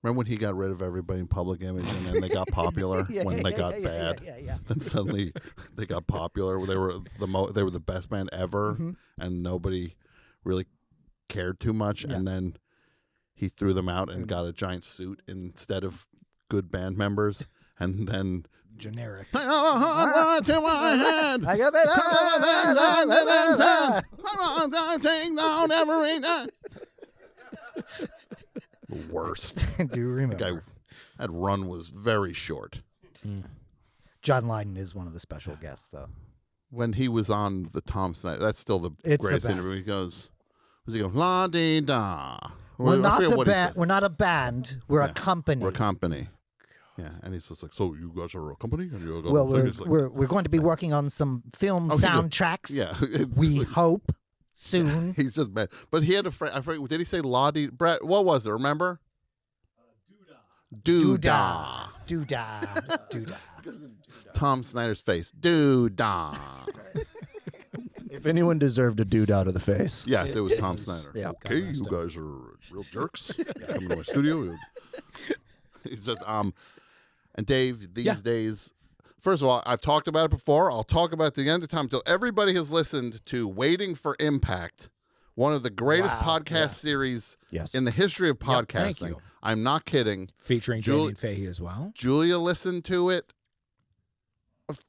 Speaker 1: Remember when he got rid of everybody in Public Image and then they got popular when they got bad?
Speaker 5: Yeah.
Speaker 1: Then suddenly they got popular. They were the best band ever, and nobody really cared too much.
Speaker 5: Yeah.
Speaker 1: And then he threw them out and got a giant suit instead of good band members. And then
Speaker 3: Generic.
Speaker 1: to my head.
Speaker 5: I got that.
Speaker 1: The worst.
Speaker 5: I do remember.
Speaker 1: Guy, that run was very short.
Speaker 5: John Lydon is one of the special guests, though.
Speaker 1: When he was on the Tom Snyder, that's still the
Speaker 5: It's the
Speaker 1: greatest
Speaker 5: best.
Speaker 1: interview. He goes, la di da.
Speaker 5: We're
Speaker 1: I
Speaker 5: not
Speaker 1: forget
Speaker 5: a
Speaker 1: what he
Speaker 5: band.
Speaker 1: said.
Speaker 5: We're not a band. We're a
Speaker 1: Yeah.
Speaker 5: company.
Speaker 1: We're a company. Yeah, and he's just like, so you guys are a company? And you're
Speaker 5: Well, we're going to be working on some film
Speaker 1: Oh, he did.
Speaker 5: soundtracks.
Speaker 1: yeah.
Speaker 5: We hope soon.
Speaker 1: He's just bad. But he had a friend. I forget. Did he say Lottie? Brett, what was it? Remember? Doodah.
Speaker 5: Doodah.
Speaker 1: Tom Snyder's face. Doodah.
Speaker 6: If anyone deserved a dude out of the face.
Speaker 1: Yes, it was Tom Snyder.
Speaker 6: Yeah.
Speaker 1: Okay, you guys are real jerks. Coming to my studio. He's just and Dave, these days, first of all, I've talked about it before. I'll talk about it at the end of time until everybody has listened to Waiting for Impact, one of the greatest podcast series
Speaker 6: Yes.
Speaker 1: in the history of
Speaker 3: Yep,
Speaker 1: podcasting.
Speaker 3: thank you.
Speaker 1: I'm not kidding.
Speaker 3: Featuring Damien Fahey as well.
Speaker 1: Julia listened to it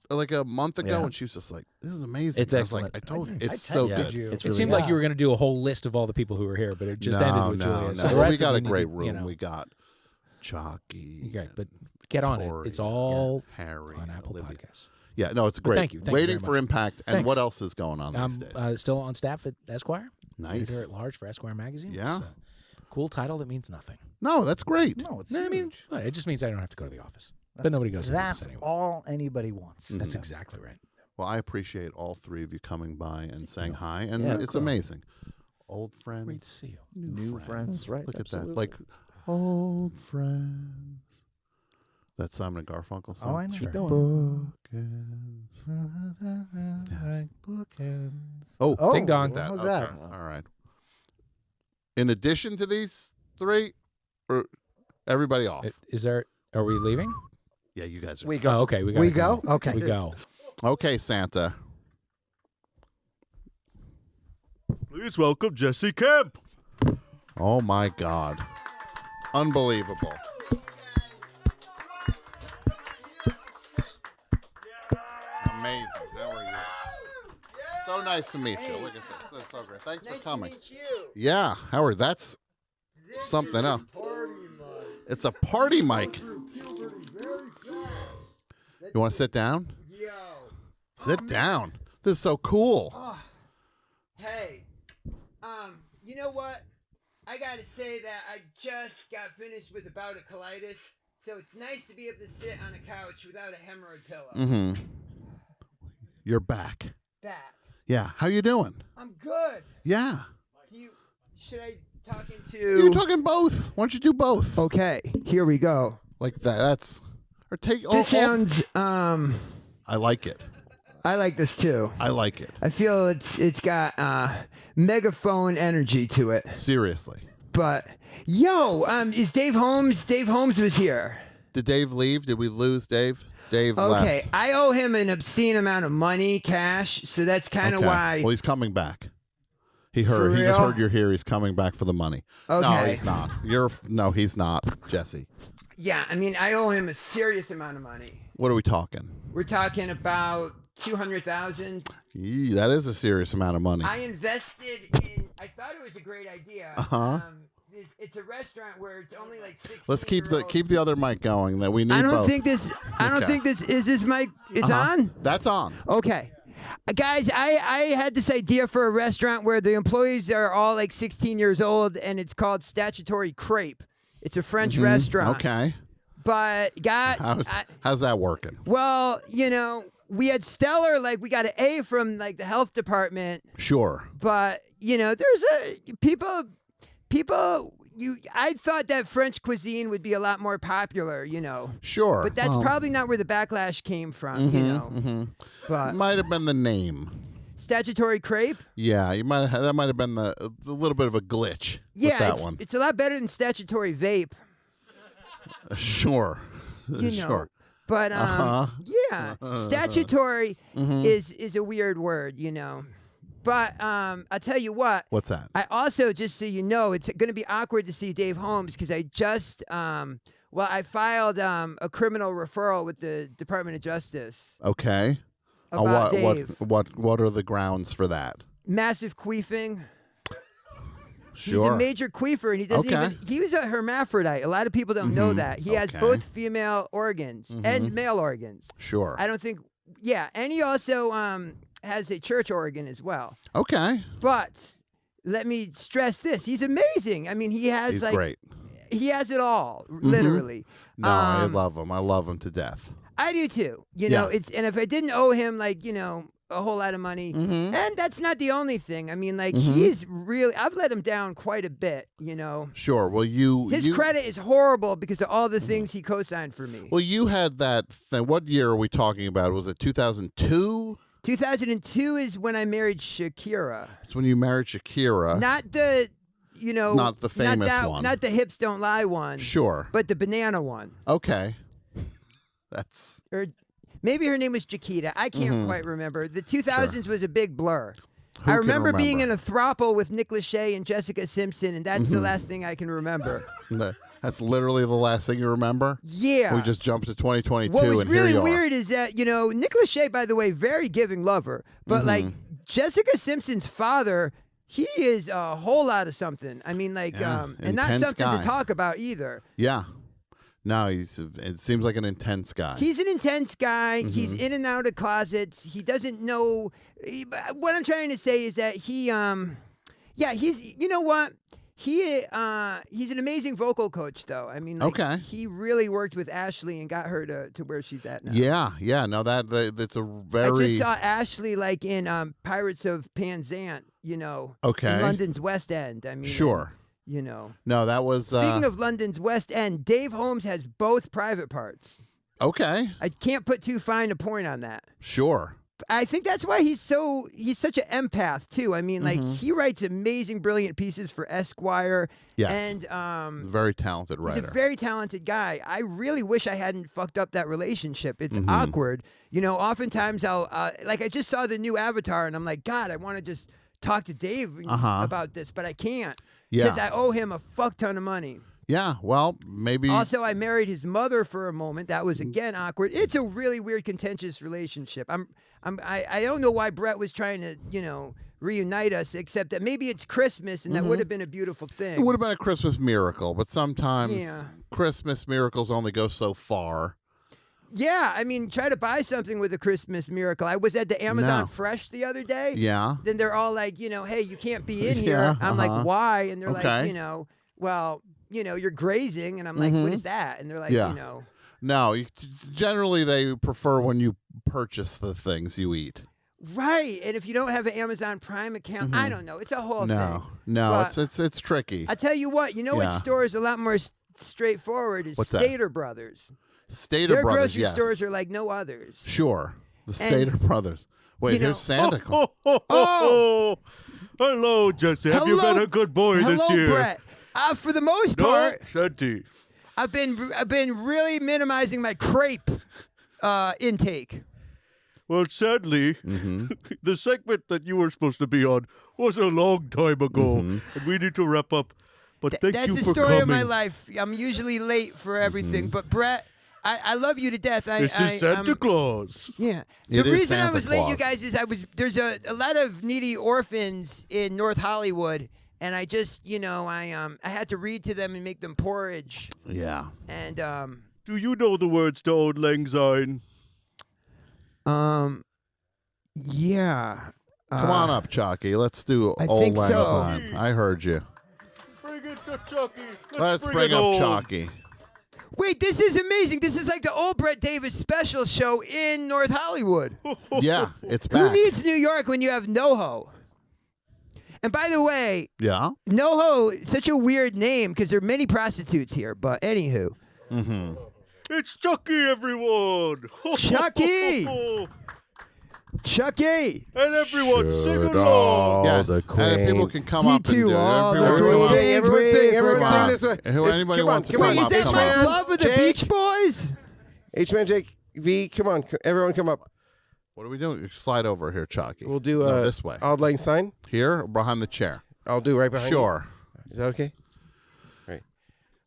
Speaker 1: like a month ago,
Speaker 6: Yeah.
Speaker 1: and she was just like, "This is amazing."
Speaker 6: It's
Speaker 1: I was like,
Speaker 6: excellent.
Speaker 1: "I told you,
Speaker 5: I
Speaker 1: it's so
Speaker 5: texted
Speaker 1: good."
Speaker 5: you.
Speaker 6: It's
Speaker 3: It
Speaker 6: really
Speaker 3: seemed
Speaker 6: good.
Speaker 3: like you were going to do a whole list of all the people who were here, but it just
Speaker 1: no,
Speaker 3: ended with
Speaker 1: no,
Speaker 3: Julia.
Speaker 1: no.
Speaker 3: So the
Speaker 1: Well,
Speaker 3: rest
Speaker 1: we
Speaker 3: of
Speaker 1: got
Speaker 3: you
Speaker 1: a
Speaker 3: need
Speaker 1: great
Speaker 3: to,
Speaker 1: room.
Speaker 3: You know,
Speaker 1: We got Chucky.
Speaker 3: okay, but get on it.
Speaker 1: Corey,
Speaker 3: It's all
Speaker 1: Harry,
Speaker 3: on Apple
Speaker 1: Olivia.
Speaker 3: Podcasts.
Speaker 1: Yeah, no, it's
Speaker 3: But
Speaker 1: great.
Speaker 3: thank you. Thank you
Speaker 1: Waiting
Speaker 3: very
Speaker 1: for
Speaker 3: much.
Speaker 1: Impact. And
Speaker 3: Thanks.
Speaker 1: what else is going on these days?
Speaker 3: I'm still on staff at Esquire.
Speaker 1: Nice.
Speaker 3: Editor at large for Esquire magazine.
Speaker 1: Yeah.
Speaker 3: It's a cool title that means nothing.
Speaker 1: No, that's great.
Speaker 5: No, it's
Speaker 3: I mean,
Speaker 5: huge.
Speaker 3: what, it just means I don't have to go to the office. But nobody goes to the office
Speaker 5: That's
Speaker 3: anyway.
Speaker 5: all anybody wants.
Speaker 3: That's exactly right.
Speaker 1: Well, I appreciate all three of you coming by and saying hi, and
Speaker 6: Yeah,
Speaker 1: it's
Speaker 6: cool.
Speaker 1: amazing. Old
Speaker 3: Great to
Speaker 1: friends,
Speaker 3: see you.
Speaker 6: New friends, right?
Speaker 1: Look
Speaker 6: Absolutely.
Speaker 1: at that, like old friends. That Simon and Garfunkel song.
Speaker 5: Oh, I know.
Speaker 3: Sure.
Speaker 1: Bookends. Oh,
Speaker 5: Oh,
Speaker 3: Ding dong.
Speaker 5: What was
Speaker 1: okay.
Speaker 5: that?
Speaker 1: All right. In addition to these three, or everybody off?
Speaker 3: Is there? Are we leaving?
Speaker 1: Yeah, you guys are.
Speaker 6: We
Speaker 3: Oh,
Speaker 6: go.
Speaker 3: okay. We
Speaker 5: We
Speaker 3: gotta
Speaker 5: go? Okay.
Speaker 3: We go.
Speaker 1: Okay, Santa.
Speaker 2: Please welcome Jesse Kemp.
Speaker 1: Oh my God. Unbelievable. Amazing. How are you? So nice to meet you. Look at this. That's so great. Thanks for coming. Yeah, Howard, that's something else. It's a party mic. You want to sit down? Sit down. This is so cool.
Speaker 7: Hey, you know what? I gotta say that I just got finished with a bout of colitis, so it's nice to be able to sit on a couch without a hemorrhoid pillow.
Speaker 1: Mm-hmm. You're back.
Speaker 7: Back.
Speaker 1: Yeah. How you doing?
Speaker 7: I'm good.
Speaker 1: Yeah.
Speaker 7: Should I talk into?
Speaker 1: You're talking both. Why don't you do both?
Speaker 7: Okay, here we go.
Speaker 1: Like that. That's or take.
Speaker 7: This sounds.
Speaker 1: I like it.
Speaker 7: I like this too.
Speaker 1: I like it.
Speaker 7: I feel it's got megaphone energy to it.
Speaker 1: Seriously.
Speaker 7: But is Dave Holmes? Dave Holmes was here.
Speaker 1: Did Dave leave? Did we lose Dave? Dave
Speaker 7: Okay,
Speaker 1: left.
Speaker 7: I owe him an obscene amount of money, cash, so that's kind of
Speaker 1: Okay.
Speaker 7: why.
Speaker 1: Well, he's coming back. He heard.
Speaker 7: For
Speaker 1: He just
Speaker 7: real?
Speaker 1: heard you're here. He's coming back for the money. No,
Speaker 7: Okay.
Speaker 1: he's not. No, he's not. Jesse.
Speaker 7: Yeah, I mean, I owe him a serious amount of money.
Speaker 1: What are we talking?
Speaker 7: We're talking about 200,000.
Speaker 1: Yee, that is a serious amount of money.
Speaker 7: I invested in. I thought it was a great idea.
Speaker 1: Uh-huh.
Speaker 7: It's a restaurant where it's only like 16.
Speaker 1: Let's keep the other mic going. That we need.
Speaker 7: I don't
Speaker 1: both.
Speaker 7: think this. I don't
Speaker 1: Okay.
Speaker 7: think this is this mic. It's
Speaker 1: Uh-huh.
Speaker 7: on.
Speaker 1: That's on.
Speaker 7: Okay. Guys, I had this idea for a restaurant where the employees are all like 16 years old, and it's called Statutory Crepe. It's a French restaurant.
Speaker 1: Mm-hmm. Okay.
Speaker 7: But
Speaker 1: How's that working?
Speaker 7: well, we had stellar, like we got an A from like the health department,
Speaker 1: Sure.
Speaker 7: but there's people. I thought that French cuisine would be a lot more popular,
Speaker 1: Sure.
Speaker 7: but that's
Speaker 1: Well,
Speaker 7: probably not where the backlash came from,
Speaker 1: mhm.
Speaker 7: But
Speaker 1: Might have been the name.
Speaker 7: statutory crepe.
Speaker 1: Yeah, that might have been a little bit of a glitch.
Speaker 7: Yeah,
Speaker 1: with that one.
Speaker 7: it's a lot better than statutory vape.
Speaker 1: Sure.
Speaker 7: You know,
Speaker 1: Sure.
Speaker 7: but yeah, statutory
Speaker 1: Mm-hmm.
Speaker 7: is a weird word, you know. But I'll tell you what.
Speaker 1: What's that?
Speaker 7: I also, just so you know, it's going to be awkward to see Dave Holmes because I just, I filed a criminal referral with the Department of Justice
Speaker 1: Okay.
Speaker 7: about Dave.
Speaker 1: What are the grounds for that?
Speaker 7: Massive queefing. He's
Speaker 1: Sure.
Speaker 7: a major queefer, and he doesn't
Speaker 1: Okay.
Speaker 7: even. He was a hermaphrodite. A lot of people don't know that. He has
Speaker 1: Okay.
Speaker 7: both female organs and male organs.
Speaker 1: Sure.
Speaker 7: I don't think. Yeah, and he also has a church organ as well.
Speaker 1: Okay.
Speaker 7: But let me stress this: he's amazing. I mean, he has
Speaker 1: He's
Speaker 7: like
Speaker 1: great.
Speaker 7: he has it all, literally.
Speaker 1: No, I love him. I love him to death.
Speaker 7: I do too. You know,
Speaker 1: Yeah.
Speaker 7: and if I didn't owe him a whole lot of money,
Speaker 1: Mm-hmm.
Speaker 7: and that's not the only thing. I mean, he's really. I've let him down quite a bit. You know.
Speaker 1: Sure. Well,
Speaker 7: His credit is horrible because of all the things he co-signed for me.
Speaker 1: Well, you had that thing. What year are we talking about? Was it 2002?
Speaker 7: 2002 is when I married Shakira.
Speaker 1: It's when you married Shakira.
Speaker 7: Not the,
Speaker 1: Not the famous one.
Speaker 7: Not the Hips Don't Lie one.
Speaker 1: Sure.
Speaker 7: But the banana one.
Speaker 1: Okay. That's
Speaker 7: Or maybe her name was Jaquita. I can't quite remember. The 2000s was a big blur.
Speaker 1: Who
Speaker 7: I
Speaker 1: can
Speaker 7: remember being in
Speaker 1: remember?
Speaker 7: a throuple with Nick Lachey and Jessica Simpson, and that's the last thing I can remember.
Speaker 1: that's literally the last thing you remember.
Speaker 7: Yeah.
Speaker 1: We just jumped to 2022,
Speaker 7: What was
Speaker 1: and here
Speaker 7: really
Speaker 1: you are.
Speaker 7: weird is that, Nick Lachey, by the way, very giving lover, but Jessica Simpson's father, he is a whole lot of something. I mean, and not
Speaker 1: intense
Speaker 7: something
Speaker 1: guy.
Speaker 7: to talk about either.
Speaker 1: Yeah. No, it seems like an intense guy.
Speaker 7: He's an intense guy. He's in and out of closets. He doesn't know. What I'm trying to say is that he's, you know what? He's an amazing vocal coach, though. I mean,
Speaker 1: Okay.
Speaker 7: he really worked with Ashley and got her to where she's at now.
Speaker 1: Yeah. No, that's a
Speaker 7: I
Speaker 1: very
Speaker 7: just saw Ashley in Pirates of Penzance, in
Speaker 1: Okay.
Speaker 7: London's West End. I mean,
Speaker 1: sure. No, that was
Speaker 7: Speaking of London's West End, Dave Holmes has both private parts.
Speaker 1: okay.
Speaker 7: I can't put too fine a point on that.
Speaker 1: Sure.
Speaker 7: I think that's why he's such an empath too. I mean, he writes amazing, brilliant pieces for Esquire.
Speaker 1: Yes.
Speaker 7: And
Speaker 1: Very talented
Speaker 7: he's
Speaker 1: writer.
Speaker 7: a very talented guy. I really wish I hadn't fucked up that relationship. It's awkward. Oftentimes I just saw the new Avatar and I'm like, God, I want to just talk to Dave about this, but I can't. Because I owe him a fuck ton of money.
Speaker 1: Yeah, well, maybe.
Speaker 7: Also, I married his mother for a moment. That was again awkward. It's a really weird, contentious relationship. I don't know why Brett was trying to, reunite us, except that maybe it's Christmas and that would have been a beautiful thing.
Speaker 1: It would have been a Christmas miracle, but sometimes
Speaker 7: Yeah.
Speaker 1: Christmas miracles only go so far.
Speaker 7: Yeah, I mean, try to buy something with a Christmas miracle. I was at the Amazon
Speaker 1: No.
Speaker 7: Fresh the other day.
Speaker 1: Yeah.
Speaker 7: Then they're all like, hey, you can't be in here.
Speaker 1: Yeah,
Speaker 7: I'm like, why? And they're
Speaker 1: Okay.
Speaker 7: like, well, you're grazing. And I'm like, what is that? And they're like,
Speaker 1: Yeah. No, generally they prefer when you purchase the things you eat.
Speaker 7: Right. And if you don't have an Amazon Prime account, I don't know. It's a whole thing.
Speaker 1: No,
Speaker 7: But
Speaker 1: it's tricky.
Speaker 7: I tell you what,
Speaker 1: Yeah.
Speaker 7: what store is a lot more straightforward is
Speaker 1: What's that?
Speaker 7: Stater Brothers.
Speaker 1: Stater
Speaker 7: Their
Speaker 1: Brothers,
Speaker 7: grocery
Speaker 1: yes.
Speaker 7: stores are like no others.
Speaker 1: Sure. The Stater Brothers. Wait,
Speaker 7: you know-
Speaker 1: here's Santa Claus.
Speaker 2: Hello, Jesse. Have you
Speaker 7: Hello-
Speaker 2: been a good boy
Speaker 7: Hello,
Speaker 2: this year?
Speaker 7: Brett. For the most
Speaker 2: No,
Speaker 7: part,
Speaker 2: Santi.
Speaker 7: I've been really minimizing my crepe intake.
Speaker 2: Well, sadly, the segment that you were supposed to be on was a long time ago, and we need to wrap up. But thank
Speaker 7: That's
Speaker 2: you
Speaker 7: the
Speaker 2: for
Speaker 7: story
Speaker 2: coming.
Speaker 7: of my life. I'm usually late for everything, but Brett, I love you to death.
Speaker 2: This is Santa Claus.
Speaker 7: Yeah.
Speaker 1: It
Speaker 7: The
Speaker 1: is
Speaker 7: reason I
Speaker 1: Santa
Speaker 7: was late, you
Speaker 1: Claus.
Speaker 7: guys, is there's a lot of needy orphans in North Hollywood, and I just, I had to read to them and make them porridge.
Speaker 1: Yeah.
Speaker 7: And
Speaker 2: Do you know the words to Old Lang Syne?
Speaker 7: yeah.
Speaker 1: Come on up, Chalky. Let's do
Speaker 7: I
Speaker 1: Old
Speaker 7: think
Speaker 1: Lang
Speaker 7: so.
Speaker 1: Syne. I heard you.
Speaker 2: Bring it to Chucky.
Speaker 1: Let's
Speaker 2: bring
Speaker 1: bring
Speaker 2: it
Speaker 1: up
Speaker 2: home.
Speaker 1: Chalky.
Speaker 7: Wait, this is amazing. This is like the old Brett Davis special show in North Hollywood.
Speaker 1: Yeah, it's
Speaker 7: Who
Speaker 1: back.
Speaker 7: needs New York when you have NoHo? And by the way,
Speaker 1: Yeah.
Speaker 7: NoHo, such a weird name because there are many prostitutes here. But anywho,
Speaker 2: It's Chucky, everyone.
Speaker 7: Chucky!
Speaker 8: Chucky.
Speaker 2: And everyone sing
Speaker 1: Should
Speaker 2: along.
Speaker 1: all yes,
Speaker 8: the
Speaker 1: and if people can come up and
Speaker 8: G2,
Speaker 1: do it.
Speaker 8: all the
Speaker 1: Everyone
Speaker 8: queens.
Speaker 1: come up.
Speaker 8: Everyone sing,
Speaker 9: everyone sing this way.
Speaker 1: Who- anybody
Speaker 9: come on,
Speaker 1: wants to
Speaker 9: come
Speaker 1: come
Speaker 9: on.
Speaker 1: up,
Speaker 8: Is that
Speaker 1: come
Speaker 8: my
Speaker 1: on.
Speaker 8: love of the
Speaker 9: Jake.
Speaker 8: Beach Boys?
Speaker 9: H-Man, Jake, V, come on. Everyone come up.
Speaker 1: What are we doing? You slide over here, Chucky.
Speaker 9: We'll do
Speaker 1: No, this way.
Speaker 9: Auld Lang Syne.
Speaker 1: Here or behind the chair?
Speaker 9: I'll do right behind you.
Speaker 1: Sure.
Speaker 9: Is that okay? Right.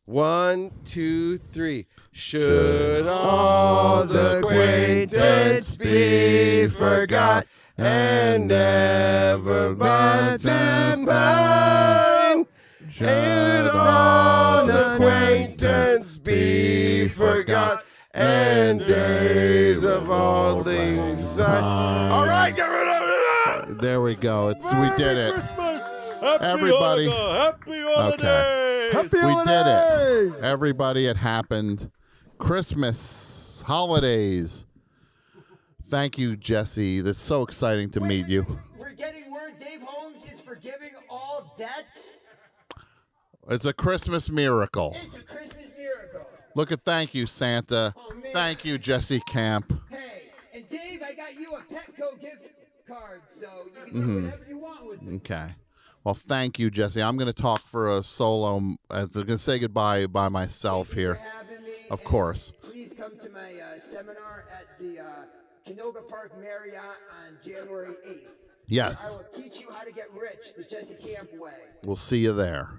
Speaker 9: 1, 2, 3. Should all the acquaintance be forgot and never but and mine? Should all acquaintance be forgot and days of Auld Lang Syne? All right, get rid of it.
Speaker 1: There we go. We did it.
Speaker 2: Christmas. Happy
Speaker 1: Everybody.
Speaker 2: Hanukkah. Happy holidays.
Speaker 8: Happy
Speaker 1: We did
Speaker 8: holidays.
Speaker 1: it. Everybody, it happened. Christmas, holidays. Thank you, Jesse. That's so exciting to meet you.
Speaker 7: We're getting word Dave Holmes is forgiving all debts.
Speaker 1: It's a Christmas miracle.
Speaker 7: It's a Christmas miracle.
Speaker 1: Look at thank you, Santa.
Speaker 7: Oh, man.
Speaker 1: Thank you, Jesse Camp.
Speaker 7: Hey, and Dave, I got you a Petco gift card, so you can do whatever you want with it.
Speaker 1: Okay. Well, thank you, Jesse. I'm going to talk for a solo. I'm going to say goodbye by myself
Speaker 7: Thank you
Speaker 1: here.
Speaker 7: for having me,
Speaker 1: Of
Speaker 7: and
Speaker 1: course.
Speaker 7: Please come to my seminar at the Canoga Park Marriott on January 8th. I
Speaker 1: Yes.
Speaker 7: will teach you how to get rich the Jesse Camp way.
Speaker 1: We'll see you there.